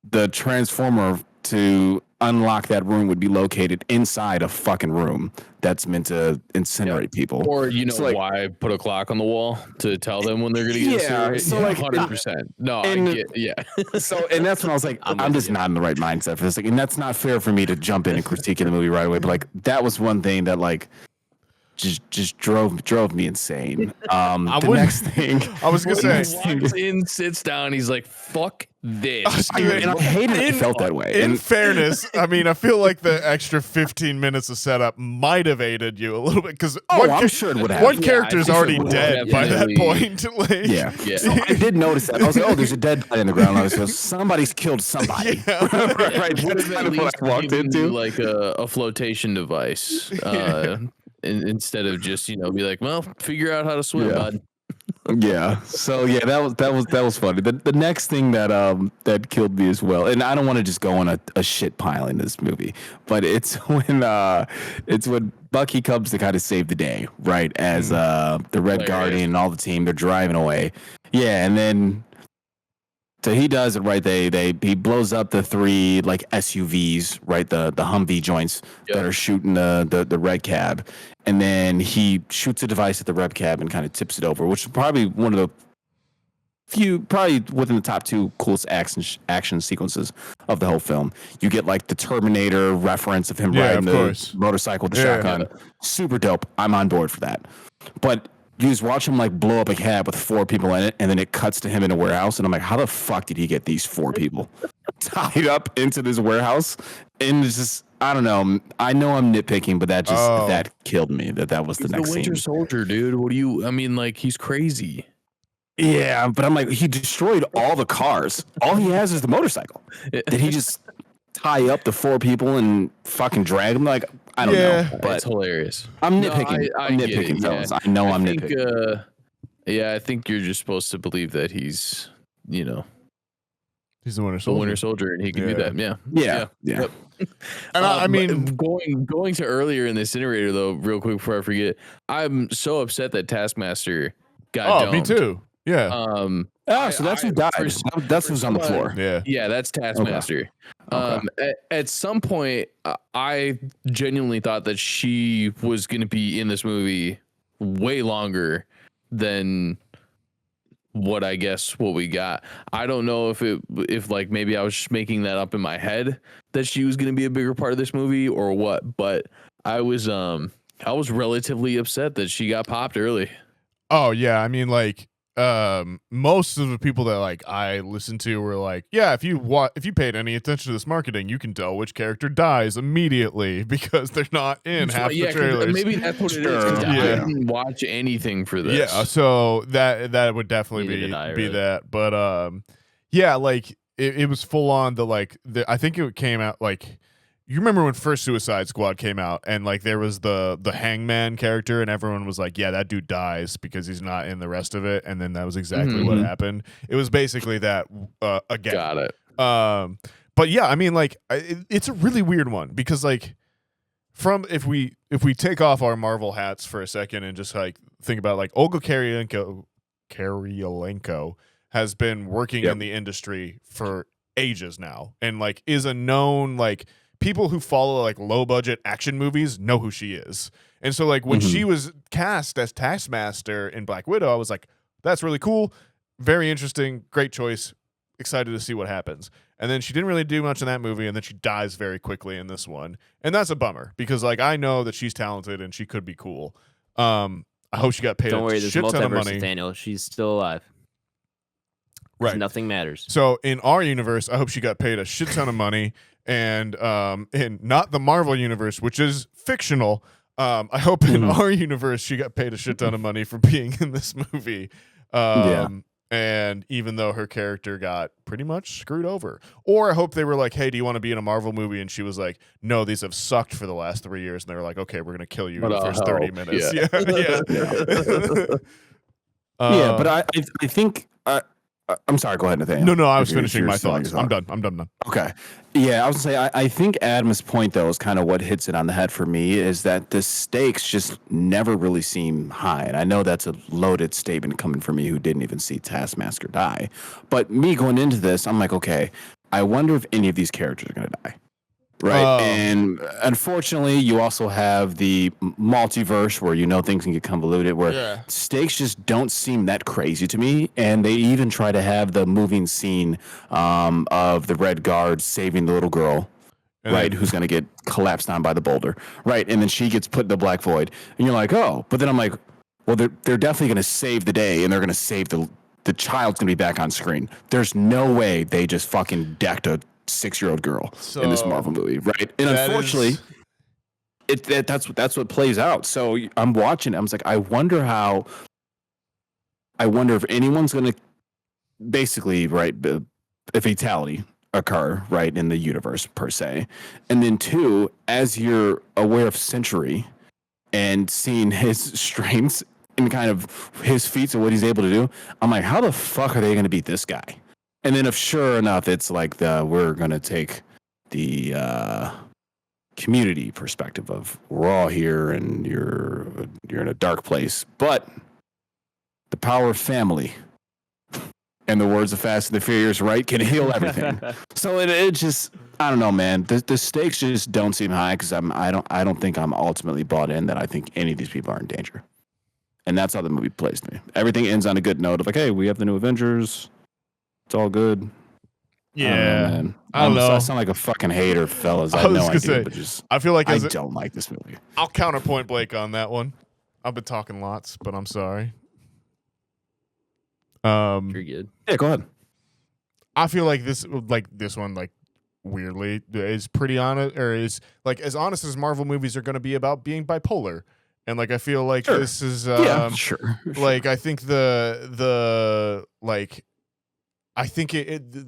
the transformer to unlock that room would be located inside a fucking room that's meant to incinerate people. Or So, why put a clock on the wall to tell them when they're gonna get incinerated? so, like, 100%. No, and- I get, yeah. So, and that's when I was like, I'm just not in the right mindset for this. Like, and that's not fair for me to jump in and critique the movie right away. But like, that was one thing that like just drove me insane. Next thing, I was gonna He walks in, sits down, he's like, "Fuck this." I hated it felt that way. In And fairness, I mean, I feel like the extra 15 minutes of setup might have aided you a little bit because I'm sure it would have. one Yeah, character's I think already it would dead by that definitely- point. Like, Yeah. Yeah. So I did notice that. I was like, oh, there's a dead body in the ground. I was like, somebody's killed somebody. Yeah. Right. That's At kind of what least I walked giving you, into. like a flotation device, instead of just be like, well, figure out how to swim, Yeah. bud. Yeah. So yeah, that was funny. The next thing that killed me as well, and I don't want to just go on a shit pile in this movie, but it's when Bucky comes to kind of save the day, right? As the Red Guardian and all the team, they're driving away. Yeah, and then so he does it right. He blows up the 3 like SUVs, right? The Humvee joints that are shooting the red cab, and then he shoots a device at the red cab and kind of tips it over, which is probably one of the few, probably within the top 2 coolest action sequences of the whole film. You get like the Terminator reference of him riding the motorcycle with the shotgun. Super dope. I'm on board for that. But you just watch him like blow up a cab with 4 people in it, and then it cuts to him in a warehouse, and I'm like, how the fuck did he get these 4 people tied up into this warehouse? And it's just, I don't know. I know I'm nitpicking, but that killed me. That was the next the Winter scene. Soldier, dude. What do you? I mean, like, he's crazy. Yeah, but I'm like, he destroyed all the cars. All he has is the motorcycle. Did he just tie up the 4 people and fucking drag them? Like, I don't know. But It's hilarious. I'm nitpicking. I I'm get it, nitpicking, fellas. yeah. I know I'm think, nitpicking. I think you're just supposed to believe that he's, he's the Winter the Soldier. Winter Soldier, and he can do Yeah. that. Yeah. Yeah. Yep. And I mean, going to earlier in the incinerator though, real quick before I forget, I'm so upset that Taskmaster got me domed. too. Yeah. So that's who died. That's who's on the floor. Yeah. Yeah, that's Taskmaster. At some point, I genuinely thought that she was going to be in this movie way longer than what we got. I don't know if like maybe I was just making that up in my head that she was going to be a bigger part of this movie or what, but I was relatively upset that she got popped early. Oh yeah. I mean, like, most of the people that like I listened to were like, yeah, if you paid any attention to this marketing, you can tell which character dies immediately because they're not in half the trailers. Maybe that's what it is. Sure. 'Cause Yeah. I didn't watch anything for this. Yeah, so that would definitely Neither be did I, be really. that. But yeah, like it was full on I think it came out like you remember when first Suicide Squad came out and like there was the Hangman character and everyone was like, yeah, that dude dies because he's not in the rest of it, and then that was exactly what happened. It was basically that again. Got it. But yeah, I mean, like it's a really weird one because like if we take off our Marvel hats for a second and just like think about like Olga Kurylenko has been working in the industry for ages now and like is a known like people who follow like low budget action movies know who she is. And so like when she was cast as Taskmaster in Black Widow, I was like, that's really cool. Very interesting. Great choice. Excited to see what happens. And then she didn't really do much in that movie. And then she dies very quickly in this one. And that's a bummer because like, I know that she's talented and she could be cool. I hope she got paid a shit ton of money. Nathaniel. She's still alive. Right. Nothing matters. So in our universe, I hope she got paid a shit ton of money. And in not the Marvel universe, which is fictional, I hope in our universe she got paid a shit ton of money for being in this movie. And even though her character got pretty much screwed over. Or I hope they were like, hey, do you want to be in a Marvel movie? And she was like, no, these have sucked for the last 3 years. And they were like, okay, we're going to kill you in the first 30 minutes. Yeah, but I think... I'm sorry. Go ahead, Nathaniel. No, I was finishing my thoughts. I'm done. Okay. Yeah, I was gonna say I think Adam's point though is kind of what hits it on the head for me is that the stakes just never really seem high, and I know that's a loaded statement coming from me who didn't even see Taskmaster die, but me going into this, I'm like, okay, I wonder if any of these characters are gonna die. Right. And unfortunately, you also have the multiverse where things can get convoluted, where stakes just don't seem that crazy to me. And they even try to have the moving scene of the Red Guard saving the little girl, right, who's going to get collapsed on by the boulder. Right. And then she gets put in the Black Void. And you're like, oh, but then I'm like, well, they're definitely going to save the day and they're going to save the child's going to be back on screen. There's no way they just fucking decked a 6-year-old girl in this Marvel movie, right? And unfortunately, that's what plays out. So I'm watching. I was like, I wonder if anyone's going to basically a fatality occur right in the universe per se, and then two, as you're aware of Century and seeing his strengths and kind of his feats and what he's able to do, I'm like, how the fuck are they going to beat this guy? And then if sure enough, it's like we're going to take the community perspective of we're all here and you're in a dark place. But the power of family and the words of Fast and the Furious, right, can heal everything. So it just, I don't know, man. The stakes just don't seem high because I don't think I'm ultimately bought in that I think any of these people are in danger. And that's how the movie plays to me. Everything ends on a good note of like, hey, we have the new Avengers. It's all good. Yeah, I don't know. I sound like a fucking hater, fellas. I have no idea, but I feel like I don't like this movie. I'll counterpoint Blake on that one. I've been talking lots, but I'm sorry. You're good. Yeah, go ahead. I feel like this one, like weirdly, is pretty honest, or is like as honest as Marvel movies are going to be about being bipolar. And like I feel like this is sure. Like I think the like. I think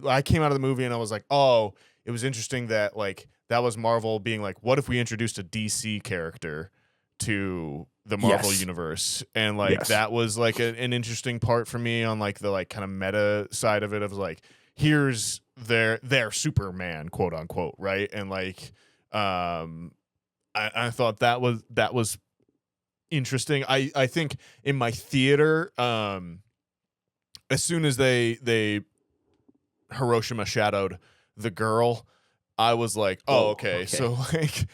I came out of the movie and I was like, oh, it was interesting that like that was Marvel being like, what if we introduced a DC character to the Marvel universe? And like that was like an interesting part for me on like the like kind of meta side of it of like, here's their Superman, quote unquote, right? And like I thought that was interesting. I think in my theater, as soon as they Hiroshima shadowed the girl, I was like, oh, okay. So like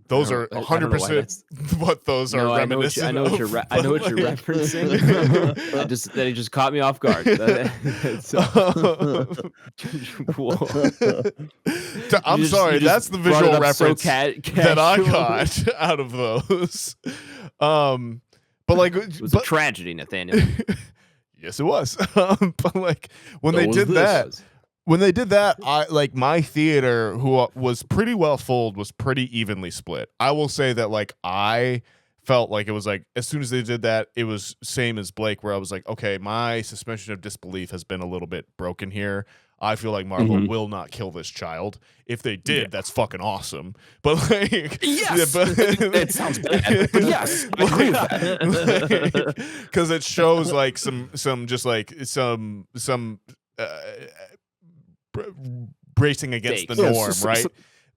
those are 100% what those are reminiscent I know what you're referencing. That it just caught me off guard. I'm sorry, that's the visual reference that I got out of those. But like it was a tragedy, Nathaniel. Yes, it was. But like when they did that, I like my theater, who was pretty well full, was pretty evenly split. I will say that like I felt like it was like as soon as they did that, it was same as Blake, where I was like, okay, my suspension of disbelief has been a little bit broken here. I feel like Marvel Mhm. will not kill this child. If they did, that's fucking awesome. But like, Yes, it sounds bad, but yes, I agree with that. because it shows like some br- bracing against the Stakes. norm, Yes, right?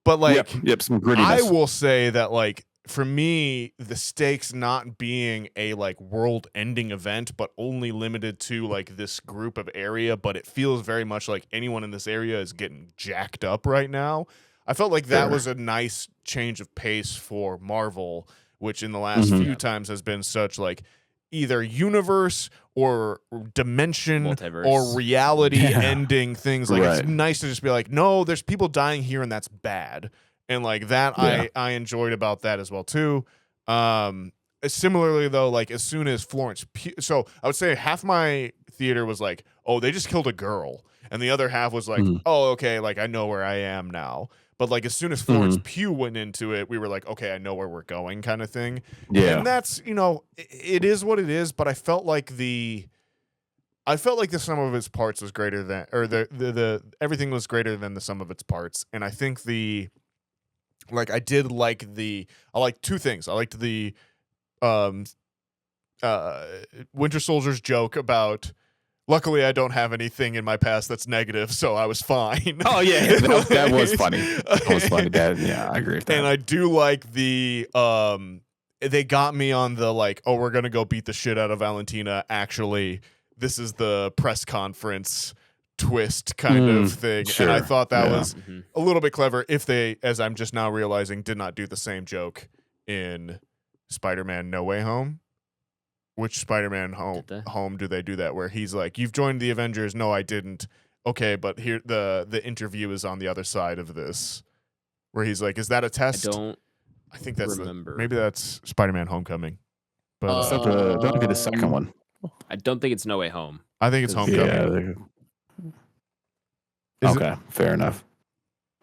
But like, yep, some I grittiness. will say that like for me, the stakes not being a like world-ending event, but only limited to like this group of area, but it feels very much like anyone in this area is getting jacked up right now. I felt like that Sure. was a nice change of pace for Marvel, which in the last Mhm. few times has been such like either universe or dimension Multiverse. or reality Yeah. ending things. Like it's Right. nice to just be like, no, there's people dying here and that's bad. And like that Yeah. I enjoyed about that as well too. Similarly though, like as soon as Florence Pugh, so I would say half my theater was like, oh, they just killed a girl, and the other half was like, Mhm. oh, okay, like I know where I am now. But like as soon as Florence Mhm. Pugh went into it, we were like, okay, I know where we're going, kind of thing. Yeah. And that's, it is what it is. But I felt like the sum of its parts was greater than, or the everything was greater than the sum of its parts. And I think I like two things. I liked the um Winter Soldier's joke about, luckily I don't have anything in my past that's negative, so I was fine. Oh yeah, that was funny. That was funny. Yeah, I agree with that. And I do like the they got me on the like, oh, we're gonna go beat the shit out of Valentina. Actually, this is the press conference twist kind of thing. sure. And I thought that Yeah. was a little bit clever. If they, as I'm just now realizing, did not do the same joke in Spider-Man No Way Home. Which Spider-Man home do they do that? Where he's like, "You've joined the Avengers." No, I didn't. Okay, but here the interview is on the other side of this. Where he's like, "Is that a I test?" don't I think that's remember. maybe that's Spider-Man Homecoming. But It's not that'll be the second one. I don't think it's No Way Home. I think it's Homecoming. Yeah. Is Okay, fair enough.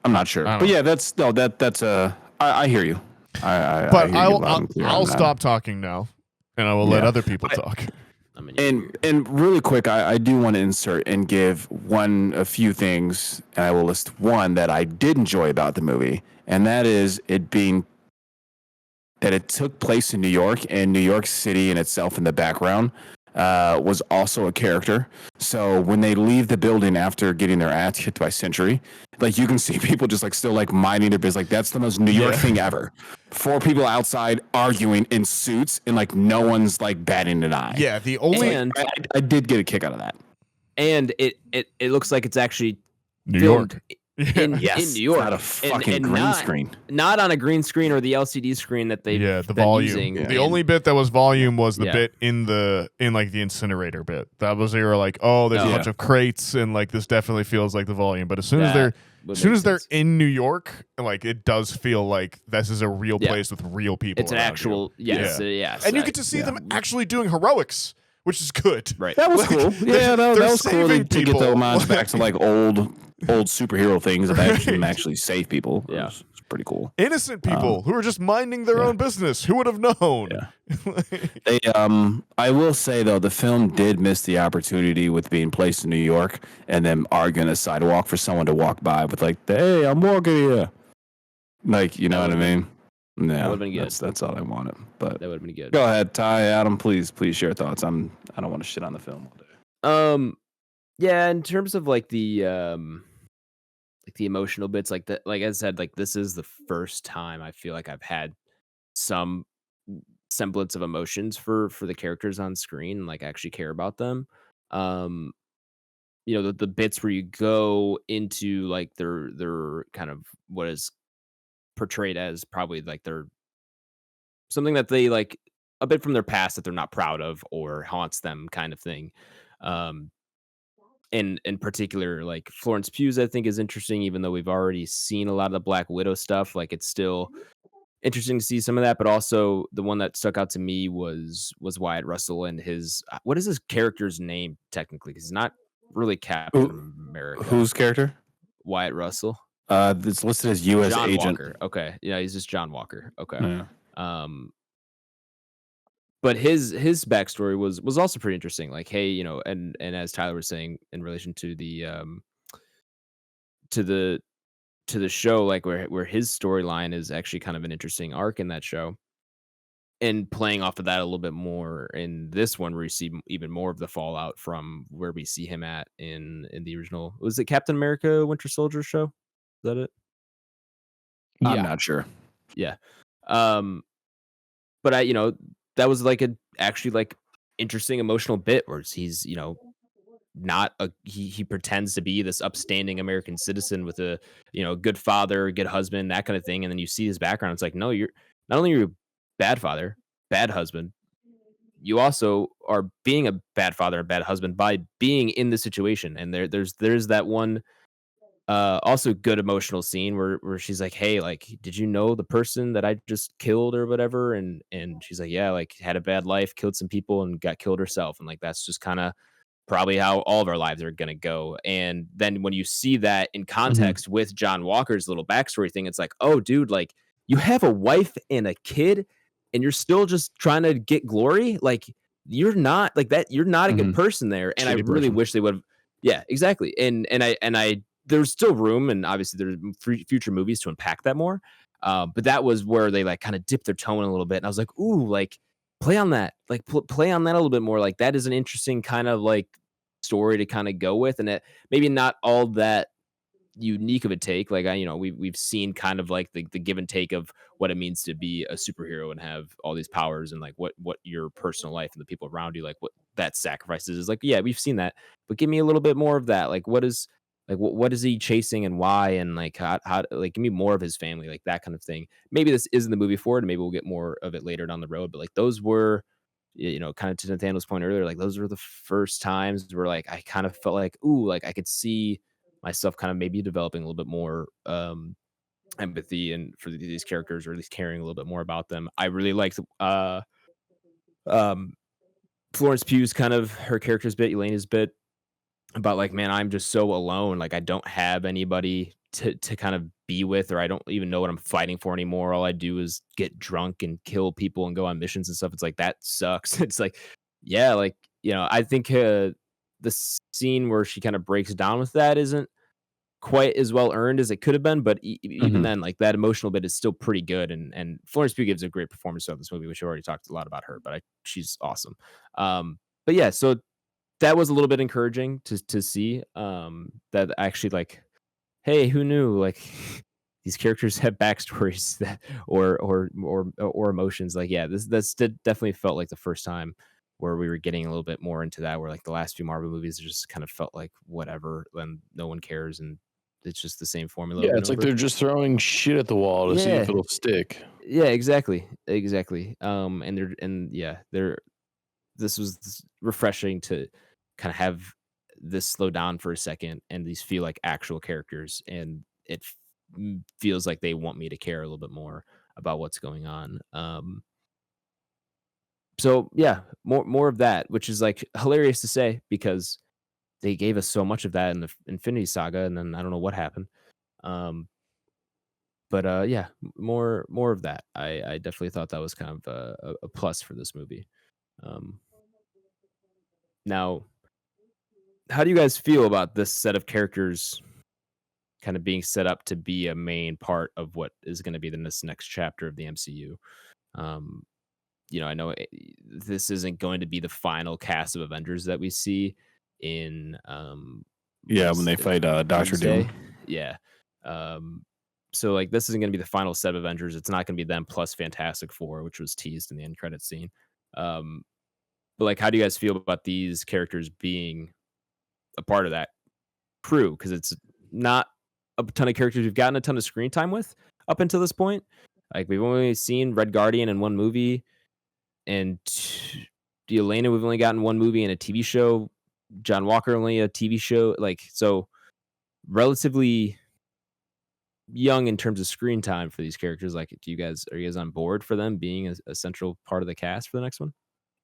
I'm not sure, I don't but know. yeah, that's I hear you. I But hear you loud and clear on I'll that. stop talking now, and I will let Yeah. other people talk. I mean, And really quick, I do want to insert and give a few things, and I will list one that I did enjoy about the movie, and that is it being that it took place in New York, and New York City in itself in the background was also a character. So when they leave the building after getting their ass kicked by Century, like you can see people just like still like minding their business. Like that's the most New York thing ever. 4 people outside arguing in suits, and like no one's like batting an eye. Yeah, the only and I did get a kick out of that. and it looks like it's actually New filmed York. in New York, Not a fucking and green not, screen. not on a green screen or the LCD screen that they've Yeah, the been volume. using. The in- only bit that was volume was the Yeah. bit in like the incinerator bit. That was they were like, oh, there's a Oh. bunch of crates, and like this definitely feels like the volume. But as soon as that they're would as soon make as they're sense. in New York, like it does feel like this is a real Yeah. place with real people. It's an around you. actual yes, and you get to see them actually doing heroics, which is good. right. That was Like, cool. Yeah, that they're was cool to saving get the people. homage back to like old superhero things that actually save people. Yeah. It's pretty cool. Innocent people who are just minding their yeah. own business. Who would have known? Yeah. I will say though, the film did miss the opportunity with being placed in New York and them arguing a sidewalk for someone to walk by with like, "Hey, I'm walking here." Like, you know what I mean? Yeah, would've been good. that's all I wanted. But That would have been good. go ahead, Ty, Adam, please share thoughts. I don't want to shit on the film all day. Yeah, in terms of like the emotional bits, like I said, like this is the first time I feel like I've had some semblance of emotions for the characters on screen, like actually care about them. The bits where you go into like their kind of what is portrayed as probably like their something that they like a bit from their past that they're not proud of or haunts them kind of thing. In particular, like Florence Pugh's, I think is interesting, even though we've already seen a lot of the Black Widow stuff. Like it's still interesting to see some of that, but also the one that stuck out to me was Wyatt Russell and his what is his character's name technically? Because he's not really Captain America. Whose character? Wyatt Russell. It's listed as U.S. John agent. Walker. Okay, yeah, he's just John Walker. Okay. Yeah. But his backstory was also pretty interesting. Like, hey, and as Tyler was saying in relation to the to the show, like where his storyline is actually kind of an interesting arc in that show, and playing off of that a little bit more in this one, where you see even more of the fallout from where we see him at in the original. Was it Captain America: Winter Soldier show? Is that it? I'm Yeah. not sure. Yeah. Um, but that was like a actually like interesting emotional bit where he's, not a he pretends to be this upstanding American citizen with a, good father, good husband, that kind of thing. And then you see his background. It's like, no, you're not only you're a bad father, bad husband, you also are being a bad father, a bad husband by being in the situation. And there's that one also good emotional scene where she's like, "Hey, like, did you know the person that I just killed or whatever?" And she's like, "Yeah, like had a bad life, killed some people and got killed herself." And like that's just kind of probably how all of our lives are going to go. And then when you see that in context with John Walker's little backstory thing, it's like, "Oh, dude, like you have a wife and a kid and you're still just trying to get glory? Like you're not like that, you're not a good person there." And I Shitty really person. wish they would have. Yeah, exactly. And I there's still room, and obviously there's future movies to unpack that more. But that was where they like kind of dipped their toe in a little bit, and I was like, "Ooh, like play on that, like play on that a little bit more. Like that is an interesting kind of like story to kind of go with, and it maybe not all that unique of a take. Like we've seen kind of like the give and take of what it means to be a superhero and have all these powers, and like what your personal life and the people around you, like what that sacrifices is. Like, yeah, we've seen that, but give me a little bit more of that. Like what is he chasing and why, and like how like give me more of his family, like that kind of thing. Maybe this isn't the movie for it, and maybe we'll get more of it later down the road. But like those were, kind of to Nathaniel's point earlier, like those were the first times where like I kind of felt like, ooh, like I could see myself kind of maybe developing a little bit more empathy and for these characters, or at least caring a little bit more about them. I really liked um Florence Pugh's kind of her character's bit, Elena's bit, about like, man, I'm just so alone. Like I don't have anybody to kind of be with, or I don't even know what I'm fighting for anymore. All I do is get drunk and kill people and go on missions and stuff. It's like that sucks. It's like, yeah, like, I think the scene where she kind of breaks down with that isn't quite as well earned as it could have been, but even then, like that emotional bit is still pretty good. And Florence Pugh gives a great performance throughout this movie, which I already talked a lot about her, but she's awesome. But yeah, so that was a little bit encouraging to see that actually like, hey, who knew like these characters have backstories that or emotions. Like, yeah, this definitely felt like the first time where we were getting a little bit more into that, where like the last few Marvel movies just kind of felt like whatever, and no one cares, and it's just the same formula Yeah, over and it's like over. they're just throwing shit at the wall to see if Yeah. it'll stick. Yeah, exactly. And this was refreshing to kind of have this slow down for a second and these feel like actual characters, and it feels like they want me to care a little bit more about what's going on. So yeah, more of that, which is like hilarious to say because they gave us so much of that in the Infinity Saga, and then I don't know what happened. Um, but yeah, more of that. I definitely thought that was kind of a plus for this movie. Um, Now, how do you guys feel about this set of characters kind of being set up to be a main part of what is going to be this next chapter of the MCU? Um, I know this isn't going to be the final cast of Avengers that we see in Yeah, when they fight Doctor Doomsday. Doom. Yeah. So like this isn't going to be the final set of Avengers. It's not going to be them plus Fantastic Four, which was teased in the end credit scene. But like, how do you guys feel about these characters being a part of that crew? Because it's not a ton of characters we've gotten a ton of screen time with up until this point. Like we've only seen Red Guardian in one movie, and Elena we've only gotten one movie and a TV show. John Walker only a TV show. Like so, relatively young in terms of screen time for these characters. Like, are you guys on board for them being a central part of the cast for the next one?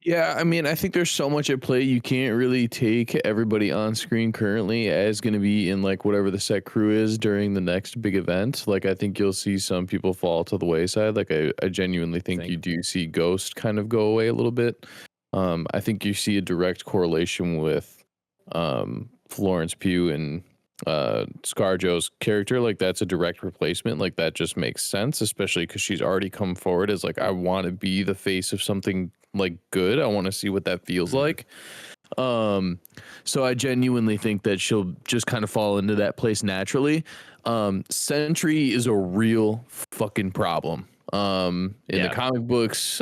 Yeah, I mean, I think there's so much at play. You can't really take everybody on screen currently as going to be in like whatever the set crew is during the next big event. Like, I think you'll see some people fall to the wayside. Like, I genuinely think you do see Ghost kind of go away a little bit. I think you see a direct correlation with Florence Pugh and ScarJo's character, like that's a direct replacement. Like that just makes sense, especially because she's already come forward as like, I want to be the face of something like good. I want to see what that feels like. So I genuinely think that she'll just kind of fall into that place naturally. Sentry is a real fucking problem. In the comic books,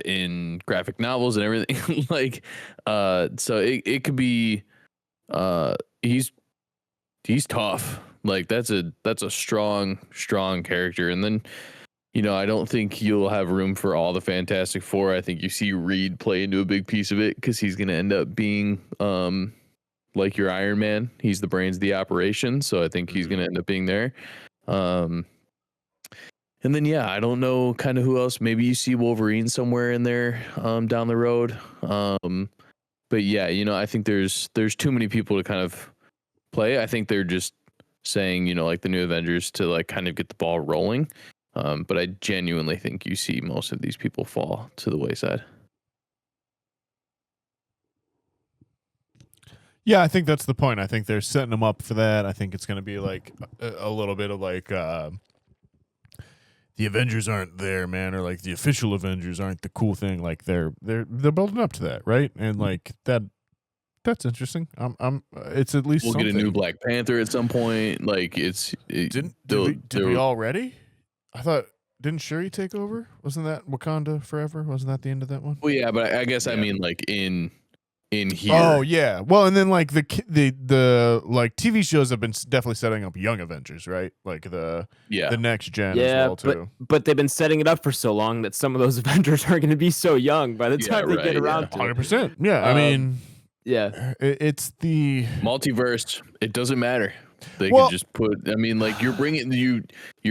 in graphic novels and everything. Like, so it could be, he's tough. Like that's a strong character. And then, I don't think you'll have room for all the Fantastic Four. I think you see Reed play into a big piece of it because he's going to end up being like your Iron Man. He's the brains of the operation, so I think he's going to end up being there. And then I don't know kind of who else. Maybe you see Wolverine somewhere in there down the road. But I think there's too many people to kind of play. I think they're just saying, like the new Avengers to like kind of get the ball rolling. But I genuinely think you see most of these people fall to the wayside. Yeah, I think that's the point. I think they're setting them up for that. I think it's going to be like a little bit of like the Avengers aren't there, man, or like the official Avengers aren't the cool thing. Like they're building up to that, right? And like that's interesting. It's at least we'll something. Get a new Black Panther at some point. Like did we already? I thought, didn't Shuri take over? Wasn't that Wakanda Forever? Wasn't that the end of that one? Well, yeah, but I guess I mean like in here. Oh yeah. Well, and then like the like TV shows have been definitely setting up young Avengers, right? Like the next gen as well too. But they've been setting it up for so long that some of those Avengers are going to be so young by the time they get around to 100%. Yeah, I mean, it's the multiverse. It doesn't matter. They could just put. I mean, like you're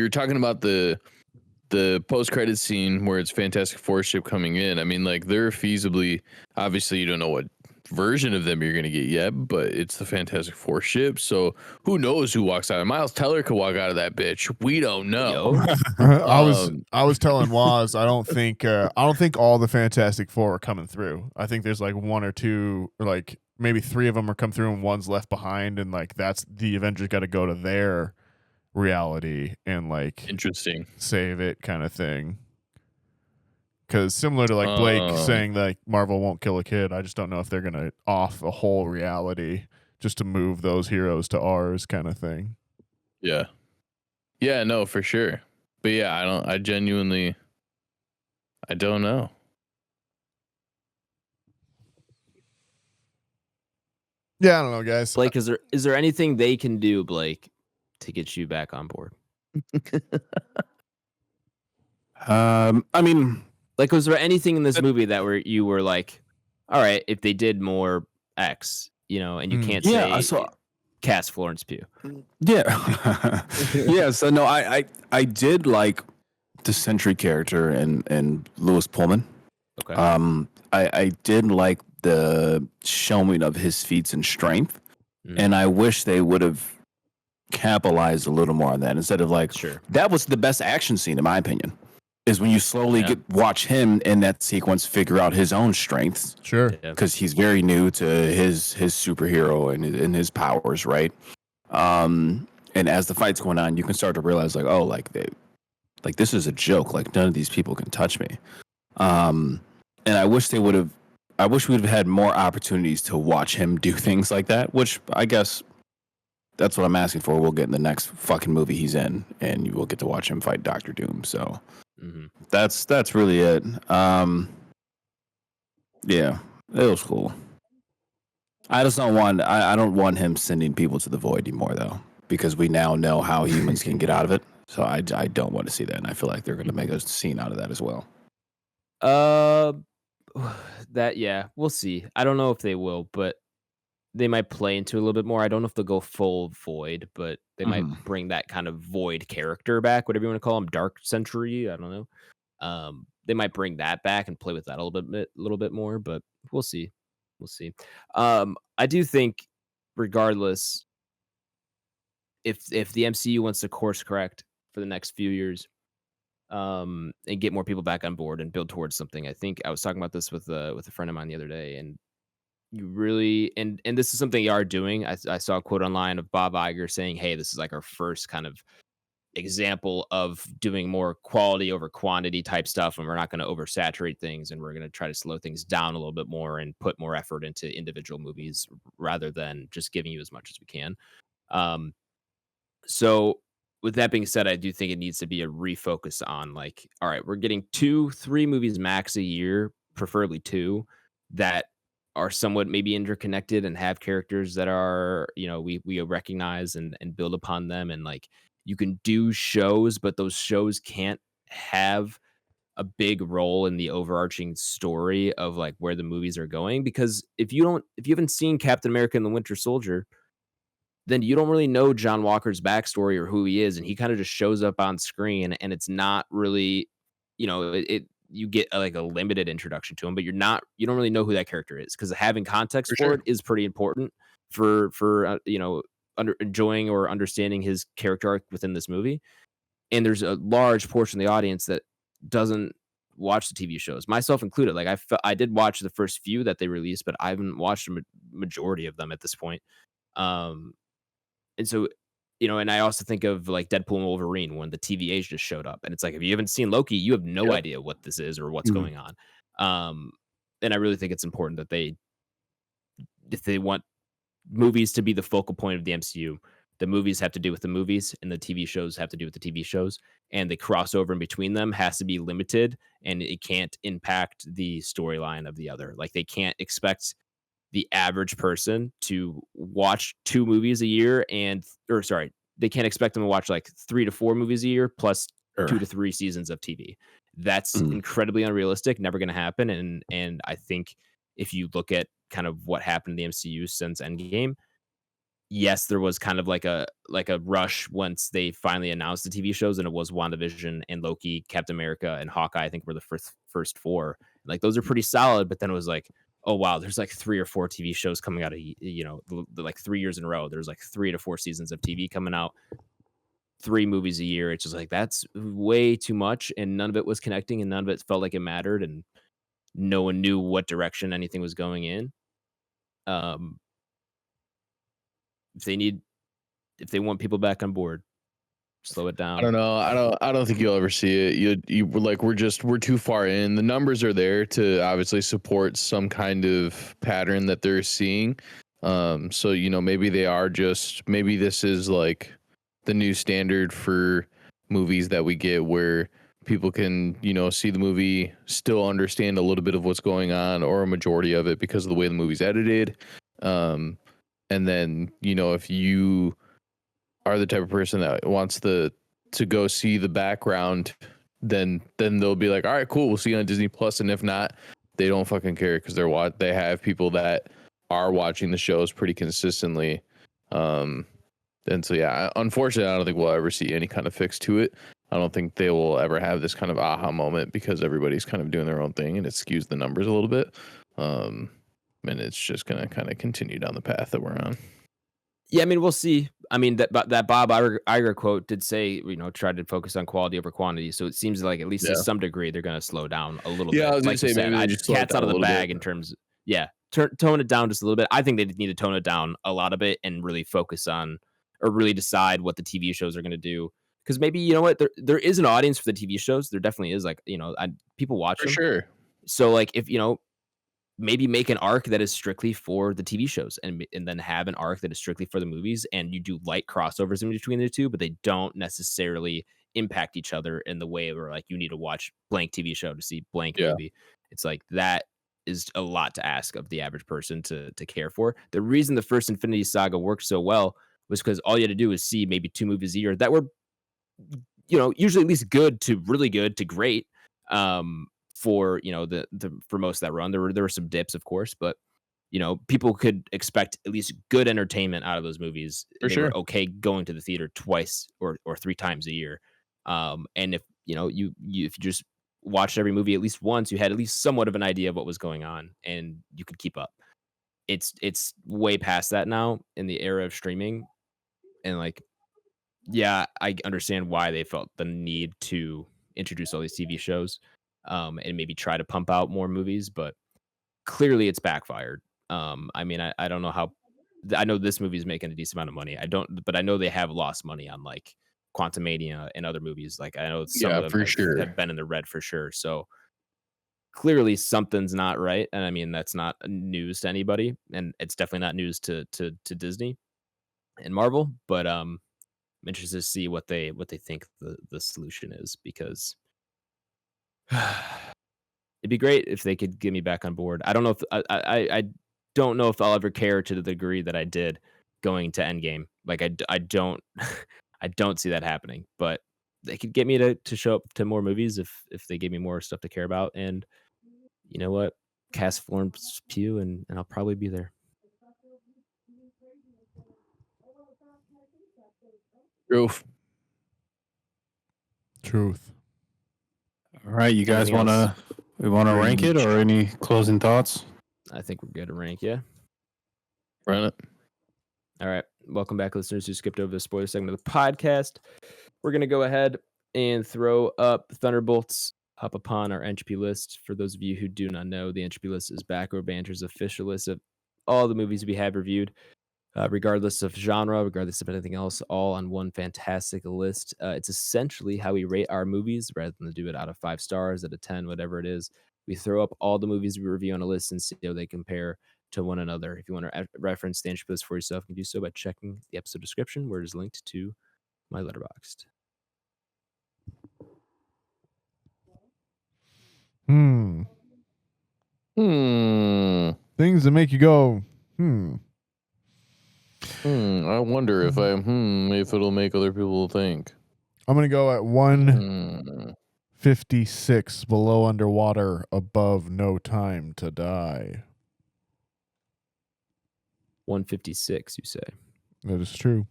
talking about the post-credit scene where it's Fantastic Four ship coming in. I mean, like they're feasibly. Obviously, you don't know what version of them you're gonna get yet, but it's the Fantastic Four ship. So who knows who walks out? Miles Teller could walk out of that bitch. We don't know. I was telling Waz, I don't think all the Fantastic Four are coming through. I think there's like one or two, or like maybe three of them are come through and one's left behind, and like that's the Avengers got to go to their reality and like interesting save it kind of thing. Because similar to like Blake saying that Marvel won't kill a kid, I just don't know if they're gonna off a whole reality just to move those heroes to ours kind of thing. Yeah, no, for sure. But I genuinely don't know. Yeah, I don't know, guys. Blake, is there anything they can do, Blake, to get you back on board? I mean, like, was there anything in this movie that you were like, all right, if they did more X, and you can't say cast Florence Pugh. Yeah. Yeah. So no, I did like the Sentry character and Lewis Pullman. Okay. I did like the showing of his feats and strength, and I wish they would have capitalized a little more on that instead of like, that was the best action scene in my opinion. Is when you slowly watch him in that sequence figure out his own strengths. Sure. Because he's very new to his superhero and his powers, right? And as the fight's going on, you can start to realize like, oh, like this is a joke. Like none of these people can touch me. And I wish we would have had more opportunities to watch him do things like that, which I guess that's what I'm asking for. We'll get in the next fucking movie he's in, and you will get to watch him fight Dr. Doom. So that's really it. Yeah, it was cool. I just don't want I don't want him sending people to the void anymore though, because we now know how humans can get out of it. So I don't want to see that, and I feel like they're going to make a scene out of that as well. We'll see. I don't know if they will, but they might play into a little bit more. I don't know if they'll go full void, but they might bring that kind of void character back, whatever you want to call him, Dark Century. I don't know. They might bring that back and play with that a little bit more, but we'll see. We'll see. I do think, regardless, if the MCU wants to course correct for the next few years, and get more people back on board and build towards something, I think I was talking about this with a friend of mine the other day, and you really and this is something you are doing. I saw a quote online of Bob Iger saying, "Hey, this is like our first kind of example of doing more quality over quantity type stuff, and we're not going to oversaturate things, and we're going to try to slow things down a little bit more and put more effort into individual movies rather than just giving you as much as we can." Um, so with that being said, I do think it needs to be a refocus on like, all right, we're getting 2, 3 movies max a year, preferably 2, that are somewhat maybe interconnected and have characters that are, we recognize and build upon them. And like you can do shows, but those shows can't have a big role in the overarching story of like where the movies are going. Because if you haven't seen Captain America and the Winter Soldier, then you don't really know John Walker's backstory or who he is, and he kinda just shows up on screen, and it's not really, you get like a limited introduction to him, but you don't really know who that character is because having context For for sure. it is pretty important for enjoying or understanding his character arc within this movie. And there's a large portion of the audience that doesn't watch the TV shows, myself included. Like I did watch the first few that they released, but I haven't watched a majority of them at this point. Um, and so, and I also think of like Deadpool and Wolverine when the TVAs just showed up. And it's like, if you haven't seen Loki, you have no Yep. idea what this is or what's Mhm. going on. Um, and I really think it's important that if they want movies to be the focal point of the MCU, the movies have to do with the movies and the TV shows have to do with the TV shows. And the crossover in between them has to be limited and it can't impact the storyline of the other. Like they can't expect the average person to watch 2 movies a year or sorry, they can't expect them to watch like 3 to 4 movies a year plus 2 Sure. to 3 seasons of TV. That's Mhm. incredibly unrealistic, never gonna happen, and I think if you look at kind of what happened in the MCU since Endgame, yes, there was kind of like a rush once they finally announced the TV shows, and it was WandaVision and Loki, Captain America, and Hawkeye, I think were the first 4. Like, those are pretty solid, but then it was like, "Oh, wow, there's, like, 3 or 4 TV shows coming out of like, 3 years in a row. There's, like, 3 to 4 seasons of TV coming out, 3 movies a year." It's just like, that's way too much, and none of it was connecting, and none of it felt like it mattered, and no one knew what direction anything was going in. Um, if they need if they want people back on board, slow it I down. don't know. I don't think you'll ever see it. You like we're too far in. The numbers are there to obviously support some kind of pattern that they're seeing. So maybe maybe this is like the new standard for movies that we get where people can, see the movie, still understand a little bit of what's going on or a majority of it because of the way the movie's edited. And then, if you are the type of person that wants to go see the background, then they'll be like, all right, cool, we'll see you on Disney Plus. And if not, they don't fucking care because they have people that are watching the shows pretty consistently. And so yeah, unfortunately, I don't think we'll ever see any kind of fix to it. I don't think they will ever have this kind of aha moment because everybody's kind of doing their own thing and it skews the numbers a little bit. And it's just gonna kind of continue down the path that we're on. Yeah, I mean, we'll see. I mean, that Bob Iger quote did say, try to focus on quality over quantity. So it seems like at least to Yeah. some degree they're going to slow down a little Yeah, bit. I was gonna Like you say said, maybe they just slow it cat's out down of a the little bag bit. in terms. Yeah, tone it down just a little bit. I think they need to tone it down a lot of it and really focus on or really decide what the TV shows are going to do. Because maybe you know what, there is an audience for the TV shows. There definitely is. Like people watch For them. sure. So like if maybe make an arc that is strictly for the TV shows and then have an arc that is strictly for the movies and you do light crossovers in between the two, but they don't necessarily impact each other in the way where like you need to watch blank TV show to see blank Yeah. movie. It's like that is a lot to ask of the average person to care for. The reason the first Infinity Saga worked so well was because all you had to do was see maybe 2 movies a year that were usually at least good to really good to great. For for most of that run, there were some dips, of course, but people could expect at least good entertainment out of those movies. For They sure. were okay going to the theater twice or 3 times a year. And if if you just watched every movie at least once, you had at least somewhat of an idea of what was going on, and you could keep up. It's way past that now in the era of streaming, and like yeah, I understand why they felt the need to introduce all these TV shows, and maybe try to pump out more movies, but clearly it's backfired. I mean, I don't know how. I know this movie is making a decent amount of money. I don't, but I know they have lost money on like Quantumania and other movies. Like I know some Yeah, of them for sure. have been in the red for sure. So clearly something's not right, and I mean that's not news to anybody, and it's definitely not news to Disney and Marvel. But I'm interested to see what they think the solution is, because it'd be great if they could get me back on board. I don't know if I don't know if I'll ever care to the degree that I did going to Endgame. Like I don't I don't see that happening. But they could get me to show up to more movies if they give me more stuff to care about. And you know what? Cast Florence Pugh, and I'll probably be there. Truth. All right, you guys Anything else? we want to rank it, or any closing thoughts? I think we're good to rank, yeah. Run it. All right. Welcome back, listeners who skipped over the spoiler segment of the podcast. We're going to go ahead and throw up Thunderbolts up upon our Entropy list. For those of you who do not know, the Entropy list is Back Row Banter's official list of all the movies we have reviewed, regardless of genre, regardless of anything else, all on one fantastic list. It's essentially how we rate our movies rather than do it out of 5 stars, out of 10, whatever it is. We throw up all the movies we review on a list and see how they compare to one another. If you want to reference the Entropy list for yourself, you can do so by checking the episode description, where it is linked to my Letterboxd. Things that make you go, I wonder if if it'll make other people think. I'm going to go at 156, below underwater, above No Time to Die. 156, you say? That is true.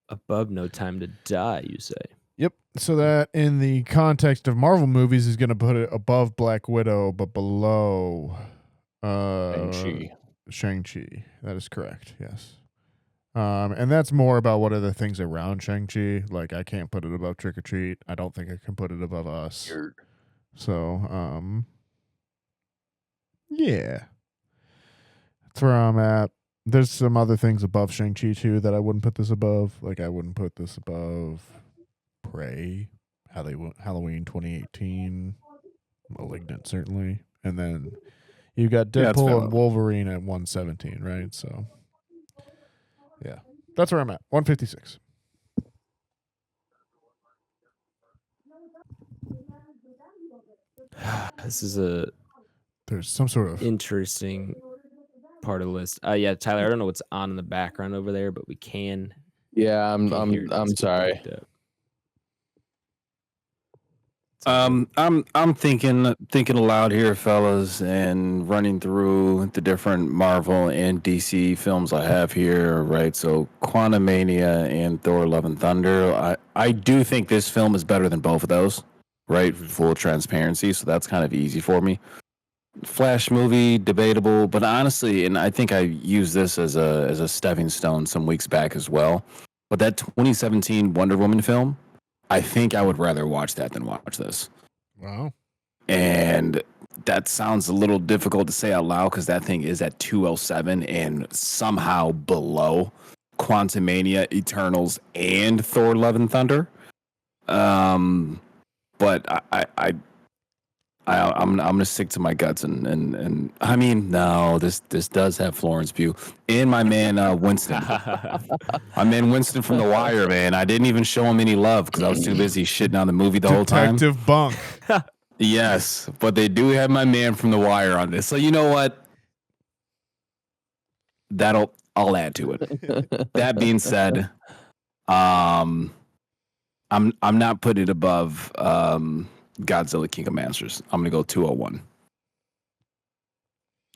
Above No Time to Die, you say? Yep. So that in the context of Marvel movies is going to put it above Black Widow, but below Shang-Chi. That is correct. Yes. And that's more about what are the things around Shang-Chi. Like, I can't put it above Trick or Treat. I don't think I can put it above Us. Sure. So, yeah. That's where I'm at. There's some other things above Shang-Chi too that I wouldn't put this above. Like, I wouldn't put this above Prey, Halloween 2018, Malignant certainly, and then you got Deadpool and Wolverine at 117, right? So, yeah, that's where I'm at. 156. This is there's some sort of interesting part of the list. Yeah, Tyler, I don't know what's on in the background over there, but we can. Yeah, I'm sorry. I'm thinking aloud here, fellas, and running through the different Marvel and DC films I have here, right? So Quantumania and Thor: Love and Thunder. I do think this film is better than both of those, right? Full transparency, so that's kind of easy for me. Flash movie, debatable, but honestly, and I think I used this as a stepping stone some weeks back as well. But that 2017 Wonder Woman film, I think I would rather watch that than watch this. Wow. And that sounds a little difficult to say out loud because that thing is at 207 and somehow below Quantumania, Eternals, and Thor: Love and Thunder. But I'm gonna stick to my guts and I mean, no, this does have Florence Pugh and my man Winston. My man Winston from The Wire, man. I didn't even show him any love because I was too busy shitting on the movie the whole time. Detective Bunk. Yes, but they do have my man from The Wire on this, so you know what? I'll add to it. That being said, I'm not putting it above Godzilla King of Monsters. I'm gonna go 201.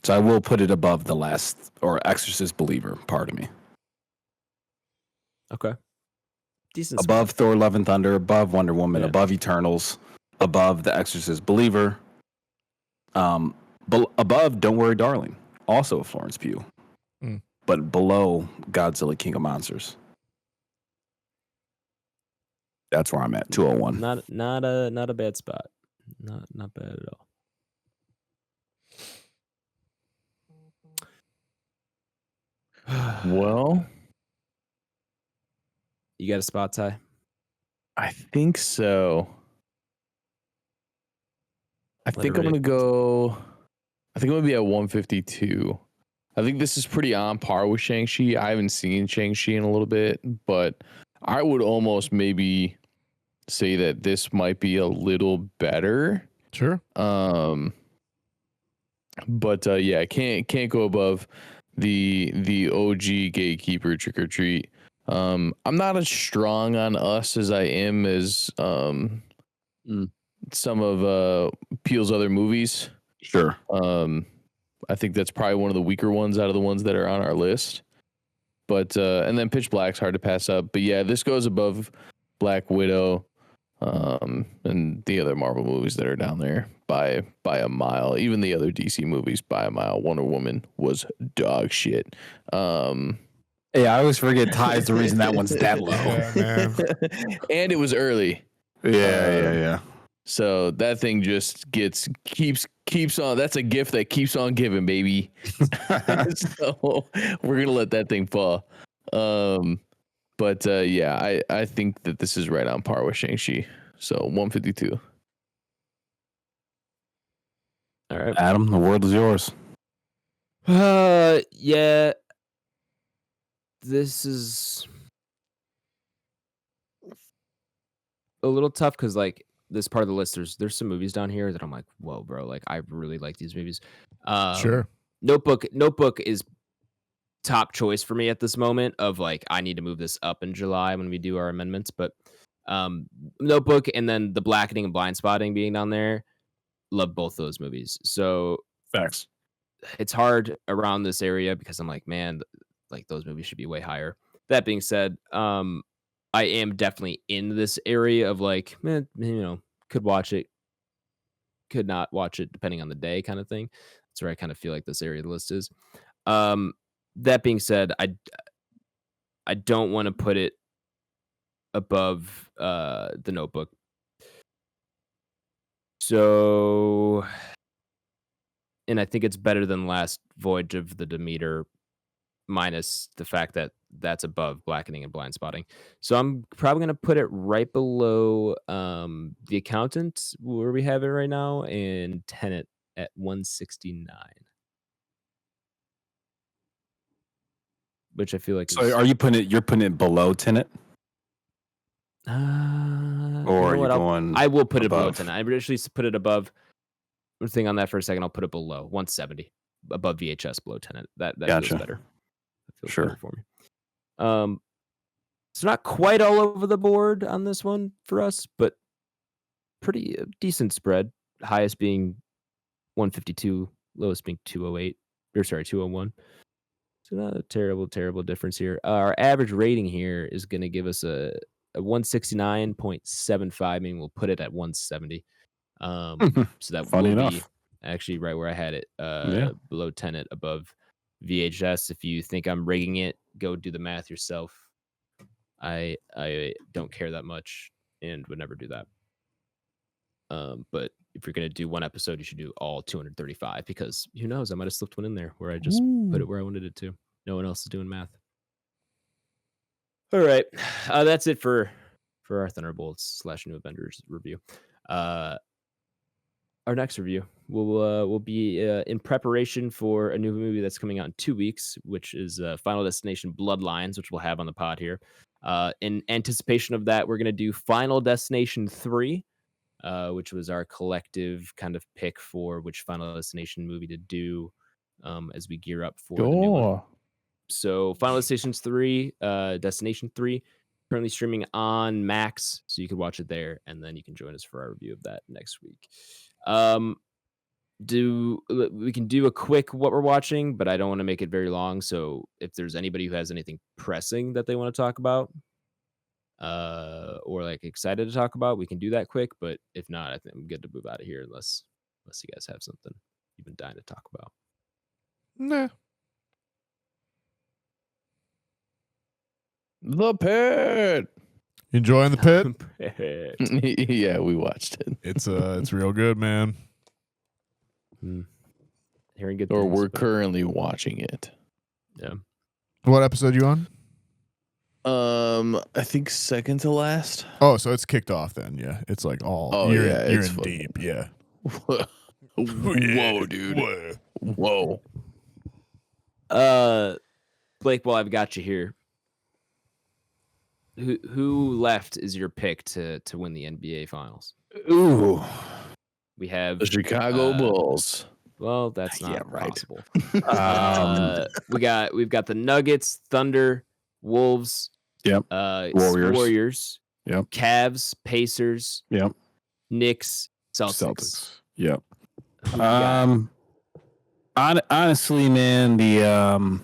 So I will put it above The Last or Exorcist Believer. Pardon me. Okay. Decent. Above spot. Thor: Love and Thunder. Above Wonder Woman. Yeah. Above Eternals. Above The Exorcist Believer. Above Don't Worry, Darling. Also Florence Pugh. But below Godzilla King of Monsters. That's where I'm at. 201. Not a bad spot. Not bad at all. Well, you got a spot, Ty? I think so. I think I'm ready. going to go. I think I'm going to be at 152. I think this is pretty on par with Shang-Chi. I haven't seen Shang-Chi in a little bit, but I would almost maybe say that this might be a little better. Sure. But yeah, can't go above the OG Gatekeeper Trick or Treat. I'm not as strong on Us as I am as some of Peele's other movies. Sure. I think that's probably one of the weaker ones out of the ones that are on our list. But and then Pitch Black's hard to pass up. But yeah, this goes above Black Widow, and the other Marvel movies that are down there by a mile. Even the other DC movies by a mile. Wonder Woman was dog shit. Yeah, I always forget Ty's the reason that one's that low. Yeah, man. And it was early. Yeah. So that thing just keeps on. That's a gift that keeps on giving, baby. So we're gonna let that thing fall. But yeah, I think that this is right on par with Shang-Chi. So 152. All right. Adam, the world is yours. Yeah. This is a little tough because like this part of the list, there's some movies down here that I'm like, whoa, bro, like I really like these movies. Sure. Notebook is top choice for me at this moment of like I need to move this up in July when we do our amendments, but Notebook and then The Blackening and Blind Spotting being down there, love both those movies. So Facts. it's hard around this area because I'm like, man, like those movies should be way higher. That being said, I am definitely in this area of like, man, could watch it, could not watch it, depending on the day, kind of thing. That's where I kind of feel like this area of the list is. That being said, I don't want to put it above the Notebook. So, and I think it's better than Last Voyage of the Demeter, minus the fact that that's above Blackening and Blind Spotting. So I'm probably going to put it right below The Accountant, where we have it right now, and Tenet at 169. Which I feel like So are you putting it? You're putting it below Tenet, or are you going? I will put it below above? 10. I originally put it above. One thing on that for a second, I'll put it below 170, above VHS, below 10. That Gotcha. feels better. That feels Sure. better for me. It's not quite all over the board on this one for us, but pretty decent spread. Highest being 152, lowest being 208. Or sorry, 201. So not a terrible difference here. Our average rating here is going to give us a 169.75, meaning we'll put it at 170. So that Funny will enough. be actually right where I had it. Yeah. Below Tenet, above VHS. If you think I'm rigging it, go do the math yourself. I don't care that much and would never do that. But if you're gonna do one episode, you should do all 235 because who knows? I might have slipped one in there where I just put it where I wanted it to. No one else is doing math. All right, that's it for our Thunderbolts / New Avengers review. Our next review will be in preparation for a new movie that's coming out in 2 weeks, which is Final Destination Bloodlines, which we'll have on the pod here. In anticipation of that, we're going to do Final Destination 3, which was our collective kind of pick for which Final Destination movie to do as we gear up for the new one. So Final Destination 3, currently streaming on Max, so you can watch it there, and then you can join us for our review of that next week. We can do a quick what we're watching, but I don't want to make it very long. So if there's anybody who has anything pressing that they want to talk about, or like excited to talk about, we can do that quick. But if not, I think I'm good to move out of here unless you guys have something you've been dying to talk about. Nah. The Pit. Enjoying the pit? Yeah, we watched it. It's real good, man. Here Hearing good Or things. we're but- currently watching it. Yeah. What episode you on? I think second to last. Oh, so it's kicked off then. Yeah, it's like all. Oh, you're yeah, you're it's in fucking- deep. Yeah. Whoa, dude. Whoa. Blake, well, I've got you here. Who left is your pick to win the NBA Finals? Ooh. We have The Chicago Bulls. Well, that's Yeah, not right. possible. Um, We've got the Nuggets, Thunder, Wolves, Yep. Warriors. Warriors, Yep. Cavs, Pacers, Yep. Knicks, Celtics. Yep. Who we got? Honestly, man, the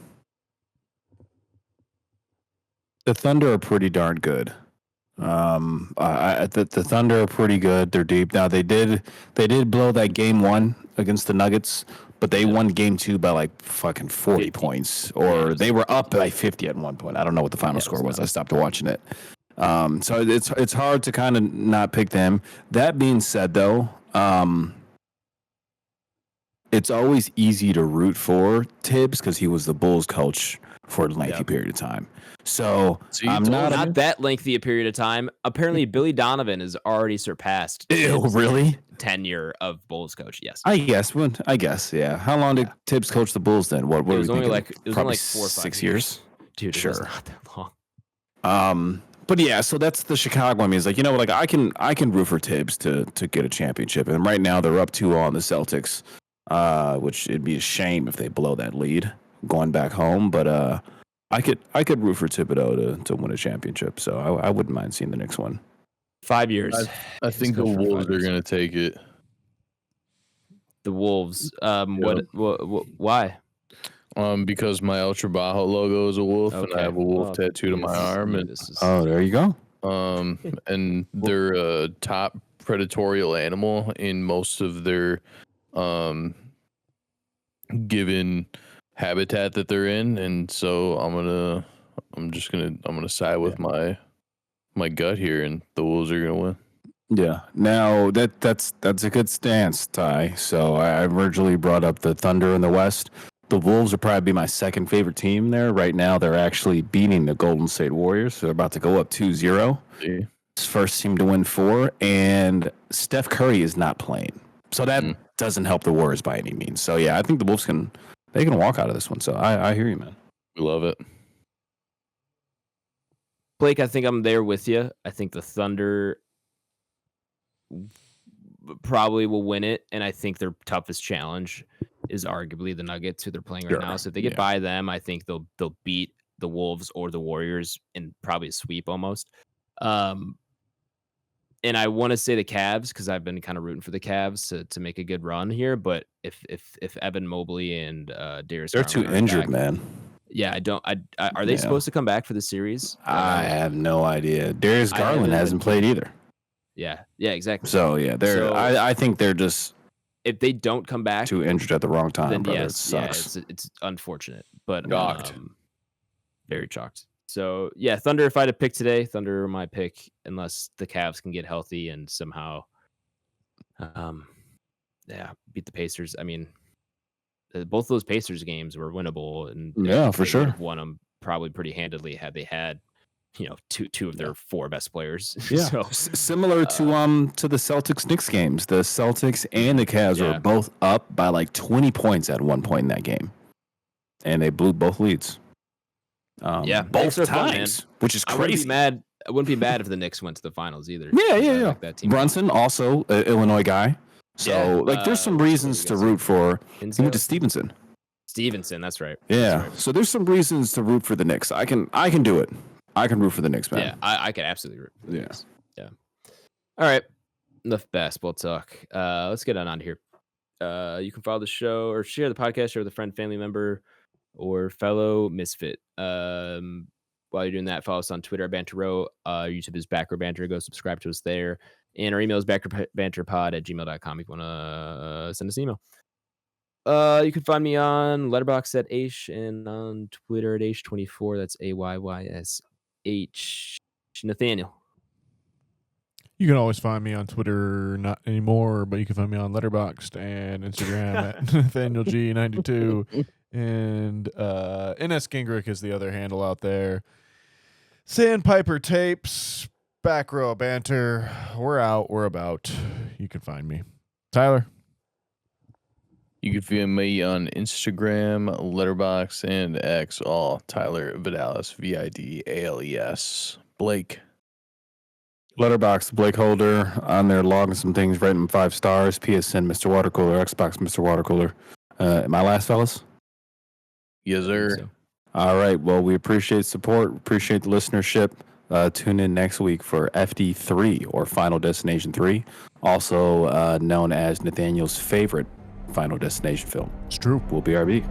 Thunder are pretty darn good. The Thunder are pretty good. They're deep. Now they did blow that game 1 against the Nuggets, but they won game 2 by like fucking 40 50. points, or they were up by 50 at one point. I don't know what the final score was. I stopped watching it. So it's hard to kind of not pick them. That being said, though, it's always easy to root for Tibbs because he was the Bulls coach for a lengthy period of time. So you I'm told not that lengthy a period of time. Apparently, Billy Donovan has already surpassed Ew, Tibbs' really? tenure of Bulls coach. Yes, I guess, yeah. How long did Tibbs coach the Bulls then? What it were was we only thinking? like Probably 4 or 5 6 years. Dude. Sure. It was not that long. But yeah, so that's the Chicago. I mean, it's like, like I can root for Tibbs to get a championship, and right now they're up 2-0 on the Celtics, which it'd be a shame if they blow that lead going back home. But I could root for Thibodeau to win a championship, so I wouldn't mind seeing the next one. 5 years. I think the coach for Wolves 5 are years. going to take it. The Wolves. What? Why? Because my Ultra Bajo logo is a wolf, and I have a wolf Well, tattooed on my arm, and Oh, there you go. and they're a top predatorial animal in most of their given habitat that they're in, and so I'm gonna side with my gut here, and the Wolves are gonna win. Yeah. Now that's a good stance, Ty. So I originally brought up the Thunder in the West. The Wolves would probably be my second favorite team there. Right now, they're actually beating the Golden State Warriors. So they're about to go up 2-0. Yeah. First team to win 4, and Steph Curry is not playing. So that doesn't help the Warriors by any means. So yeah, I think the Wolves can walk out of this one. So I hear you, man. We love it. Blake, I think I'm there with you. I think the Thunder probably will win it, and I think their toughest challenge is arguably the Nuggets, who they're playing right now. So if they get by them, I think they'll beat the Wolves or the Warriors in probably a sweep almost. And I want to say the Cavs because I've been kind of rooting for the Cavs to make a good run here. But if Evan Mobley and Darius, They're Garland too aren't injured, back, man. Yeah, I don't. Are they supposed to come back for the series? I have no idea. Darius I Garland haven't hasn't played either. Yeah, exactly. So yeah, I think they're just If they don't come back, too injured at the wrong time. then Brother. yes, It sucks. it's unfortunate, but Shocked. very shocked. So yeah, Thunder. If I had to pick today, Thunder are my pick, unless the Cavs can get healthy and somehow, beat the Pacers. I mean, both those Pacers games were winnable, and Yeah, for they sure. would have won them probably pretty handedly had they had, two of their 4 best players. Yeah, So, similar to the Celtics Knicks games. The Celtics and the Cavs were both up by like 20 points at one point in that game, and they blew both leads. Knicks both are fun, times, which is I wouldn't crazy. be mad. I wouldn't be mad if the Knicks went to the finals either. Yeah. I like that team. Brunson also an Illinois guy, so there's some reasons to root for. He went to Stevenson. Stevenson, that's right. Yeah, That's right. so there's some reasons to root for the Knicks. I can do it. I can root for the Knicks, man. Yeah, I could absolutely root for the Yeah. Knicks. Yeah. All right. Enough basketball talk. Let's get on here. You can follow the show or share the podcast, share with a friend, family member, or fellow misfit. While you're doing that, follow us on Twitter at Banter Row. YouTube is Back Row Banter. Go subscribe to us there. And our email is backrowbanterpod@gmail.com if you want to send us an email. You can find me on Letterboxd at Aish and on Twitter at Aish24. That's AYYSH. Nathaniel. You can always find me on Twitter, not anymore, but you can find me on Letterboxd and Instagram at NathanielG92. And NS Gingrich is the other handle out there. Sandpiper Tapes, Back Row Banter. We're out. We're about. You can find me. Tyler? You can find me on Instagram, Letterboxd, and X, all Tyler Vidalis, Vidales. Blake? Letterboxd, BlakeHolder on there, logging some things, rating them 5 stars. PSN, Mr. Watercooler, Xbox, Mr. Watercooler. Am I last, fellas? Yes, sir. So. All right. Well, we appreciate support, appreciate the listenership. Tune in next week for FD3 or Final Destination 3, also known as Nathaniel's favorite Final Destination film. It's true. We'll BRB.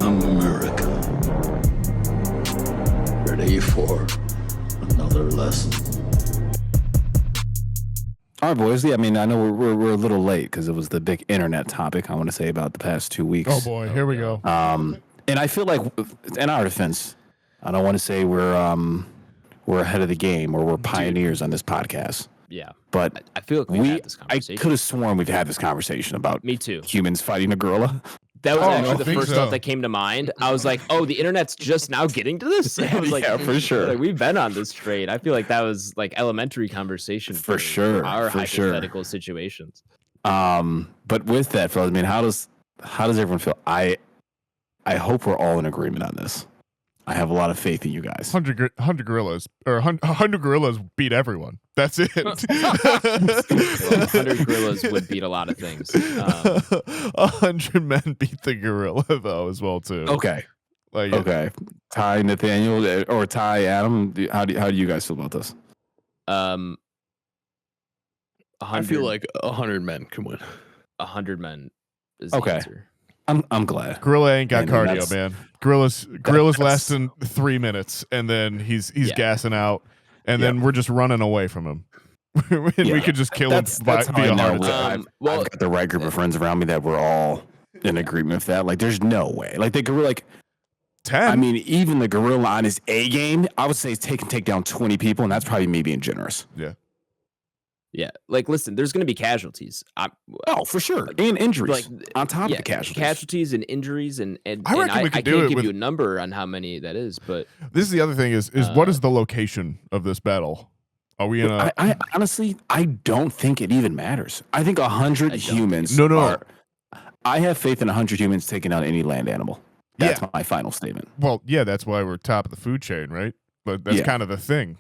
America. Ready for another lesson. All right, boys. Yeah, I mean, I know we're a little late because it was the big internet topic I want to say about the past 2 weeks. Oh boy, here we go. And I feel like, in our defense, I don't want to say we're ahead of the game or we're pioneers on this podcast. Yeah, But I feel like we had this I conversation. could have sworn we've had this conversation about Me too. humans fighting a gorilla. That was I actually the think first so. thought that came to mind. I was like, "Oh, the internet's just now getting to this." I was like, Yeah, for sure. Like, we've been on this train. I feel like that was like elementary conversation For sure, Our for sure. hypothetical situations. But with that, fellas, I mean, how does everyone feel? I hope we're all in agreement on this. I have a lot of faith in you guys. 100 gorillas, or 100 gorillas beat everyone. That's it. 100 gorillas would beat a lot of things. 100 men beat the gorilla though as well too. Okay. Like, Okay. Ty, Nathaniel, or Ty, Adam, how do you guys feel about this? 100, I feel like 100 men can win. 100 men is Okay. the answer. I'm glad. Gorilla ain't got Man, cardio, that's- man. Gorilla's that's- lasting 3 minutes, and then he's Yeah. gassing out, and then we're just running away from him. And we Yeah. could just kill him That's how I via know heart that attack. Well- I've got the right group of friends around me that we're all in agreement with that. Like, there's no way. Like, the gorilla, 10. I mean, even the gorilla on his A game, I would say take down 20 people, and that's probably me being generous. Yeah, like listen, there's going to be casualties. Oh, for sure. And injuries. Like, on top yeah, of the casualties. casualties and injuries, and I reckon we could I do can't it give with- you a number on how many that is, but This is the other thing is what is the location of this battle? Are we in a? I honestly, I don't think it even matters. I think 100 I don't humans. No. I have faith in 100 humans taking out any land animal. That's my final statement. Well, yeah, that's why we're top of the food chain, right? But that's Yeah. kind of the thing.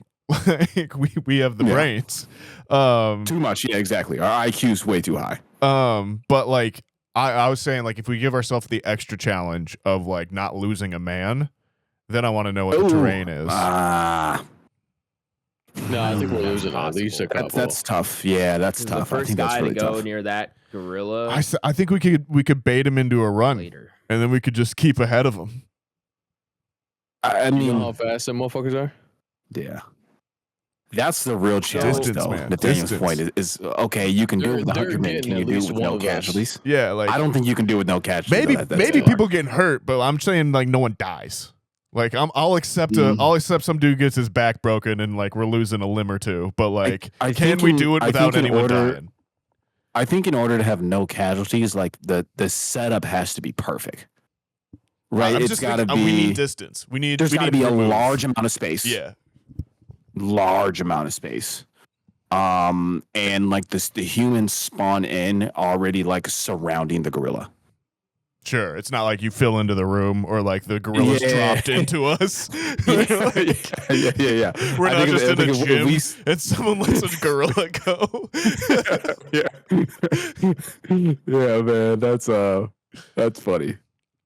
Like we have the Yeah. brains. Too much. Yeah, exactly. Our IQ's way too high. But like I was saying, like if we give ourselves the extra challenge of like not losing a man, then I want to know what the terrain is. No, I think we're losing at least a couple. That's tough. Yeah, that's the tough. I first think that's guy really to go tough. near that gorilla I think we could bait him into a run, later. and then we could just keep ahead of him. I You mean, know how fast them motherfuckers are? yeah. That's the real challenge, Distance, though. man. Nathaniel's Distance. point is okay. You can do it with They're 100 men. getting Can you at do it least with one no of us. casualties? Yeah, like I don't think you can do it with no casualties. maybe That's maybe tough. people getting hurt, but I'm saying like no one dies. Like I'll accept some dude gets his back broken and like we're losing a limb or two, but like I can think we in- do it I without think in anyone order- dying? I think in order to have no casualties, like the setup has to be perfect. Right? I'm It's just got to thinking, be. we need distance. There's got to need be a remove. large amount of space. Yeah. Large amount of space. And like the humans spawn in already like surrounding the gorilla. Sure. It's not like you fill into the room or like the gorillas Yeah. dropped into us. yeah. We're I not think just if- in I a think if gym we- and someone lets a gorilla go. Yeah, man, that's funny.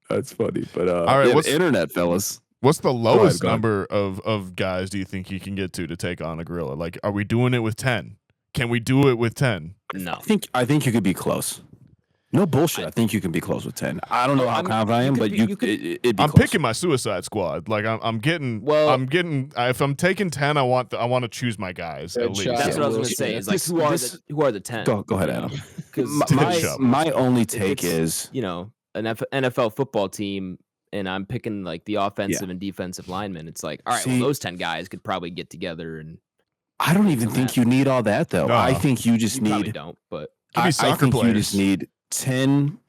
That's funny. But All right, yeah, what's- the internet, fellas. What's the lowest go ahead. number of guys do you think you can get to take on a gorilla? Like, are we doing it with 10? Can we do it with 10? No, I think you could be close. No bullshit. I think you can be close with 10. I don't know how confident I am, but it'd be I'm close. picking my Suicide Squad. Like I'm getting. Well- I'm getting. If I'm taking 10, I want to choose my guys at least. That's what I was going to say. Is like who are the 10? Go ahead, Adam. Because My only take is an NFL football team, and I'm picking like the offensive and defensive linemen. It's like, all right, well, those 10 guys could probably get together, and I don't even think you need all that though. No. I think you just probably need. don't, but Give me I think players. you just need 10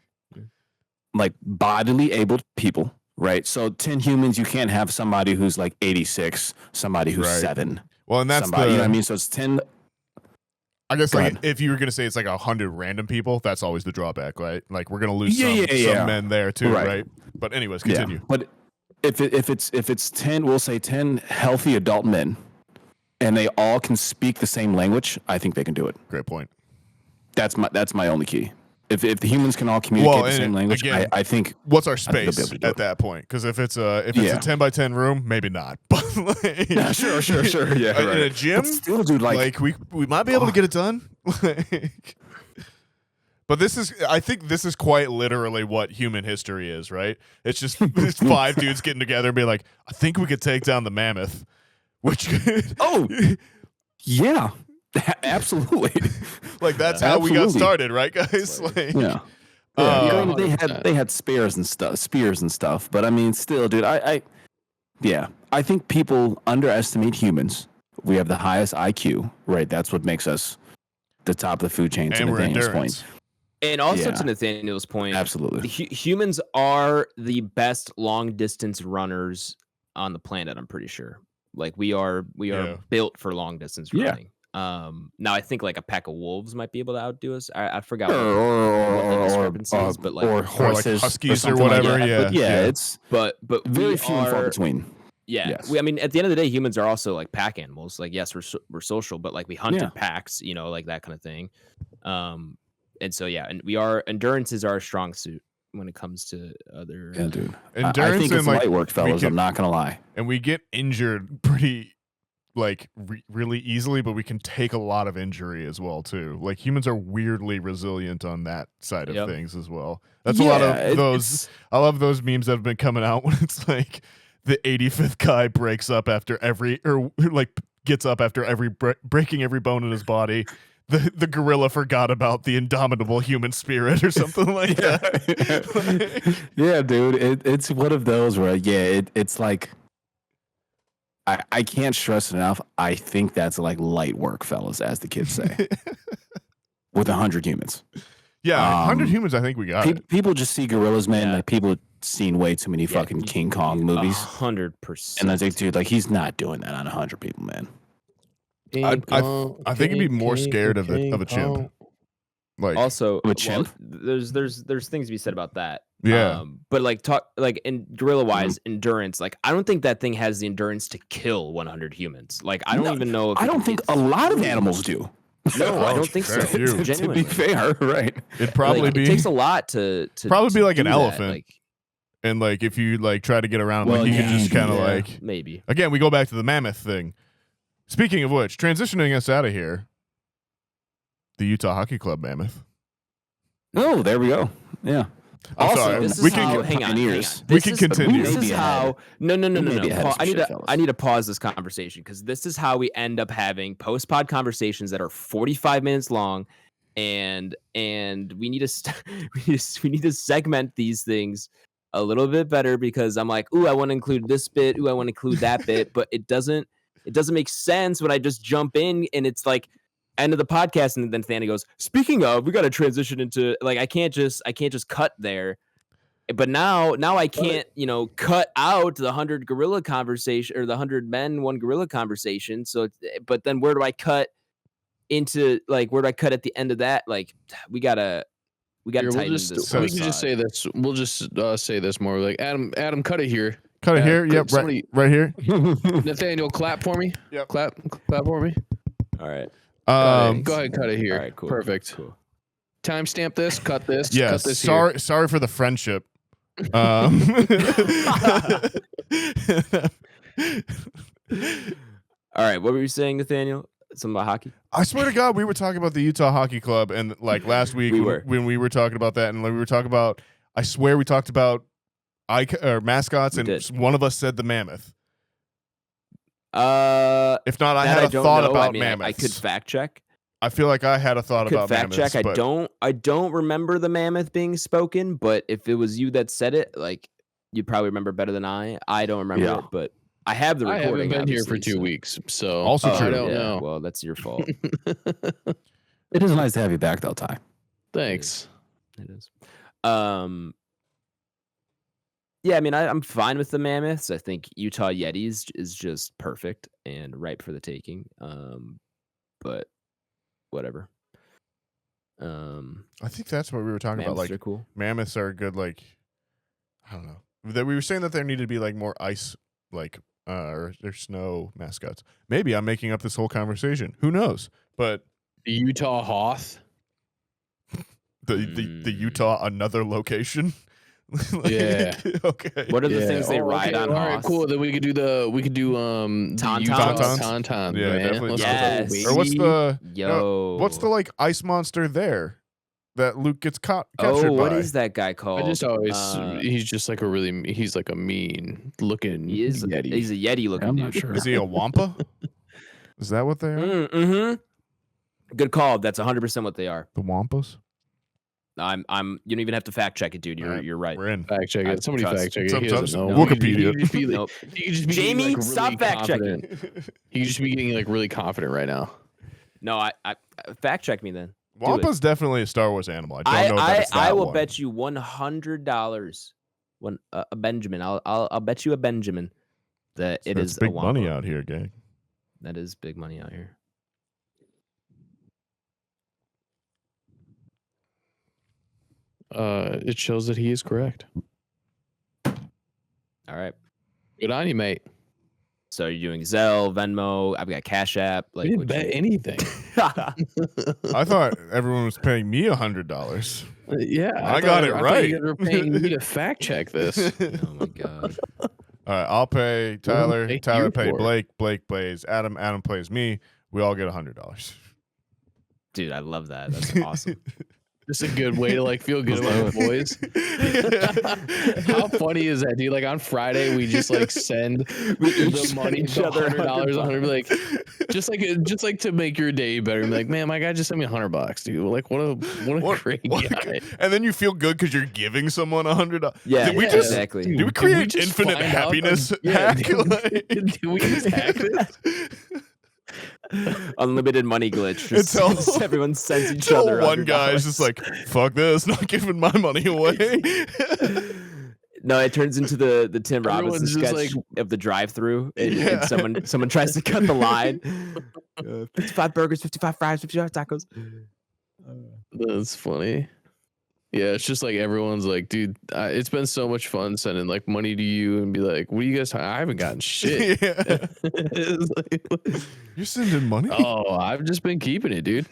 like bodily able people, right? So 10 humans. You can't have somebody who's like 86, somebody who's 7. Well, and that's somebody, you know what I mean. So it's 10. I guess Go like ahead. if you were gonna say it's like 100 random people, that's always the drawback, right? Like we're gonna lose some Yeah. men there too, Right. right? But anyways, continue. Yeah. But if it's 10, we'll say 10 healthy adult men, and they all can speak the same language. I think they can do it. Great point. That's my only key. If the humans can all communicate the same language, again, I think. What's our think they'll be space able to do at it. that point? Because if it's a 10 by 10 room, maybe not. But like, Yeah, sure. Yeah, in right. a gym, But still, dude, like we might be able to get it done. Like, but I think this is quite literally what human history is, right? It's just it's 5 dudes getting together and be like, I think we could take down the mammoth. Which yeah, absolutely. like that's how we got Absolutely. started, right, guys? Like, Yeah. They had spears and stuff, but I mean, still, dude, I think people underestimate humans. We have the highest IQ, right? That's what makes us the top of the food chain. To and we're Nathaniel's endurance. point, and also Yeah. to Nathaniel's point, absolutely. humans are the best long distance runners on the planet. I'm pretty sure. Like we are Yeah. built for long distance Yeah. running. Now I think like a pack of wolves might be able to outdo us. I forgot what the Or discrepancy is, but like or Or like horses, huskies or something like whatever. that. Yeah, But it's but very we few and far are, between. yeah. Yes. I mean, at the end of the day, humans are also like pack animals. Like, yes, we're social, but like we hunted Yeah. packs, like that kind of thing. And so and endurance is our strong suit when it comes to other. Yeah, dude. Endurance I think and it's like light work, fellas. get- I'm not gonna lie. and we get injured pretty like really easily, but we can take a lot of injury as well too. Like humans are weirdly resilient on that side of Yep. things as well. That's a lot of those. It's- I love those memes that have been coming out when it's like the 85th guy breaks up after every or like gets up after every breaking every bone in his body. The gorilla forgot about the indomitable human spirit or something like that. Yeah, dude. It's one of those where it's like I can't stress it enough. I think that's like light work, fellas, as the kids say. With 100 humans. Yeah, 100 Um, humans. I think we got it. People just see gorillas, man. Yeah. Like people have seen way too many fucking King Kong movies. 100%. And I think, dude, like he's not doing that on 100 people, man. I think he'd be more scared of a chimp. Like Also, With chimp? there's things to be said about that. Yeah. But like in gorilla wise, endurance. Like I don't think that thing has the endurance to kill 100 humans. Like I don't No, even know. If I it don't can think get a lot of through. animals do. No, I don't think so. Fair few. To Genuinely. be fair, right? it'd probably Like, be It takes a lot to Probably be like an do that, elephant. Like, and like if you like try to get around, Well, like you can just maybe, kind of yeah, like maybe. again we go back to the mammoth thing. Speaking of which, transitioning us out of here, the Utah Hockey Club mammoth. Oh, there we go. Yeah. I'm Also, sorry. This is We how, can hang on. pioneers. We This can is- continue. This Maybe is ahead. how. No. Maybe ahead of some shit, fellas. I need to pause this conversation because this is how we end up having post-pod conversations that are 45 minutes long, and we need to we need to segment these things a little bit better because I'm like, ooh, I want to include this bit, ooh, I want to include that bit, but it doesn't make sense when I just jump in and it's like end of the podcast and then Nathaniel goes, speaking of, we got to transition into like I can't just cut there. But now I can't, cut out the 100 gorilla conversation or the 100 men, one gorilla conversation. So, but then where do I cut into where do I cut at the end of that? Like we gotta Here, tighten this. we can just say this. We'll just say this more. Like Adam, cut it here. Cut it here. Yep. somebody- Right here. Nathaniel, clap for me. Yep. Clap for me. All right. Go ahead, cut it here. All right, cool. Perfect. Cool. Timestamp this. Cut this. Yeah. Cut this here. Sorry for the friendship. All right. What were you saying, Nathaniel? something about hockey? I swear to God, we were talking about the Utah Hockey Club, and like last week when we were talking about that, and like, we were talking about. I swear we talked about mascots, and one of us said the mammoth. If not, I had a thought about mammoths. I could fact check. I feel like I had a thought about fact mammoths. Check. I don't remember the mammoth being spoken, but if it was you that said it, like you'd probably remember better than I. I don't remember it, but I have the recording. I haven't been here for 2 weeks, so also true. I don't know. Well, that's your fault. It is nice to have you back, though, Ty. Thanks. It is. Yeah, I mean, I'm fine with the mammoths. I think Utah Yetis is just perfect and ripe for the taking. But whatever. I think that's what we were talking about. Like, are cool. Mammoths are good. Like, I don't know. That we were saying that there needed to be like more ice, like, or snow mascots. Maybe I'm making up this whole conversation. Who knows? But the Utah Hoth. The Utah another location. Like, yeah. Okay. What are the things they ride on? All right, cool. Then we could do Tauntauns. Tauntauns. Yeah, man. definitely. Yes. Or what's the what's the like ice monster there that Luke gets captured by? What is that guy called? I just always he's just like he's like a mean looking Yeti. He's a Yeti looking I'm dude. not sure. Is he a Wampa? Is that what they are? Mm-hmm. Good call. That's 100% what they are. The Wampas? You don't even have to fact check it, dude. You're right. We're in. Fact check it. Somebody fact check it. Sometimes He doesn't know. Wikipedia. He could just be Jamie, getting, like, stop really fact checking. He could just be getting like really confident right now. No, I fact check me then. Wampa's definitely a Star Wars animal. I don't know that it's that I will one. bet you $100 a Benjamin. I'll bet you a Benjamin that it is big a Wampa. money out here, gang. That is big money out here. It shows that he is correct. All right. Good on you, mate. So you're doing Zelle, Venmo. I've got Cash App. We didn't bet anything. I thought everyone was paying me $100. Yeah, I got it right. You guys were paying me to fact check this. Oh my god. All right, I'll pay Tyler. Thank Tyler you pay for it. Blake. Blake plays Adam. Adam plays me. We all get $100. Dude, I love that. That's awesome. Just a good way to like feel good about the boys. How funny is that, dude? Like on Friday, we just like send the money each to other $100, like just like to make your day better. Be like, man, my guy just sent me $100, dude. Like, what a great guy. And then you feel good because you're giving someone $100. Yeah, Did we exactly. Did we create infinite happiness hack? Did we just hack this? Unlimited money glitch. Just Everyone sends each other. One $100. guy's just like, fuck this, not giving my money away. No, it turns into the Tim Robinson Everyone's just sketch of the drive-through, and, Yeah. and someone tries to cut the line. 55 burgers, 55 fries, 55 tacos. That's funny. Yeah, it's just like everyone's like, dude, it's been so much fun sending like money to you and be like, what are you guys talking? I haven't gotten shit. Yeah. It's like, You're sending money? oh, I've just been keeping it, dude.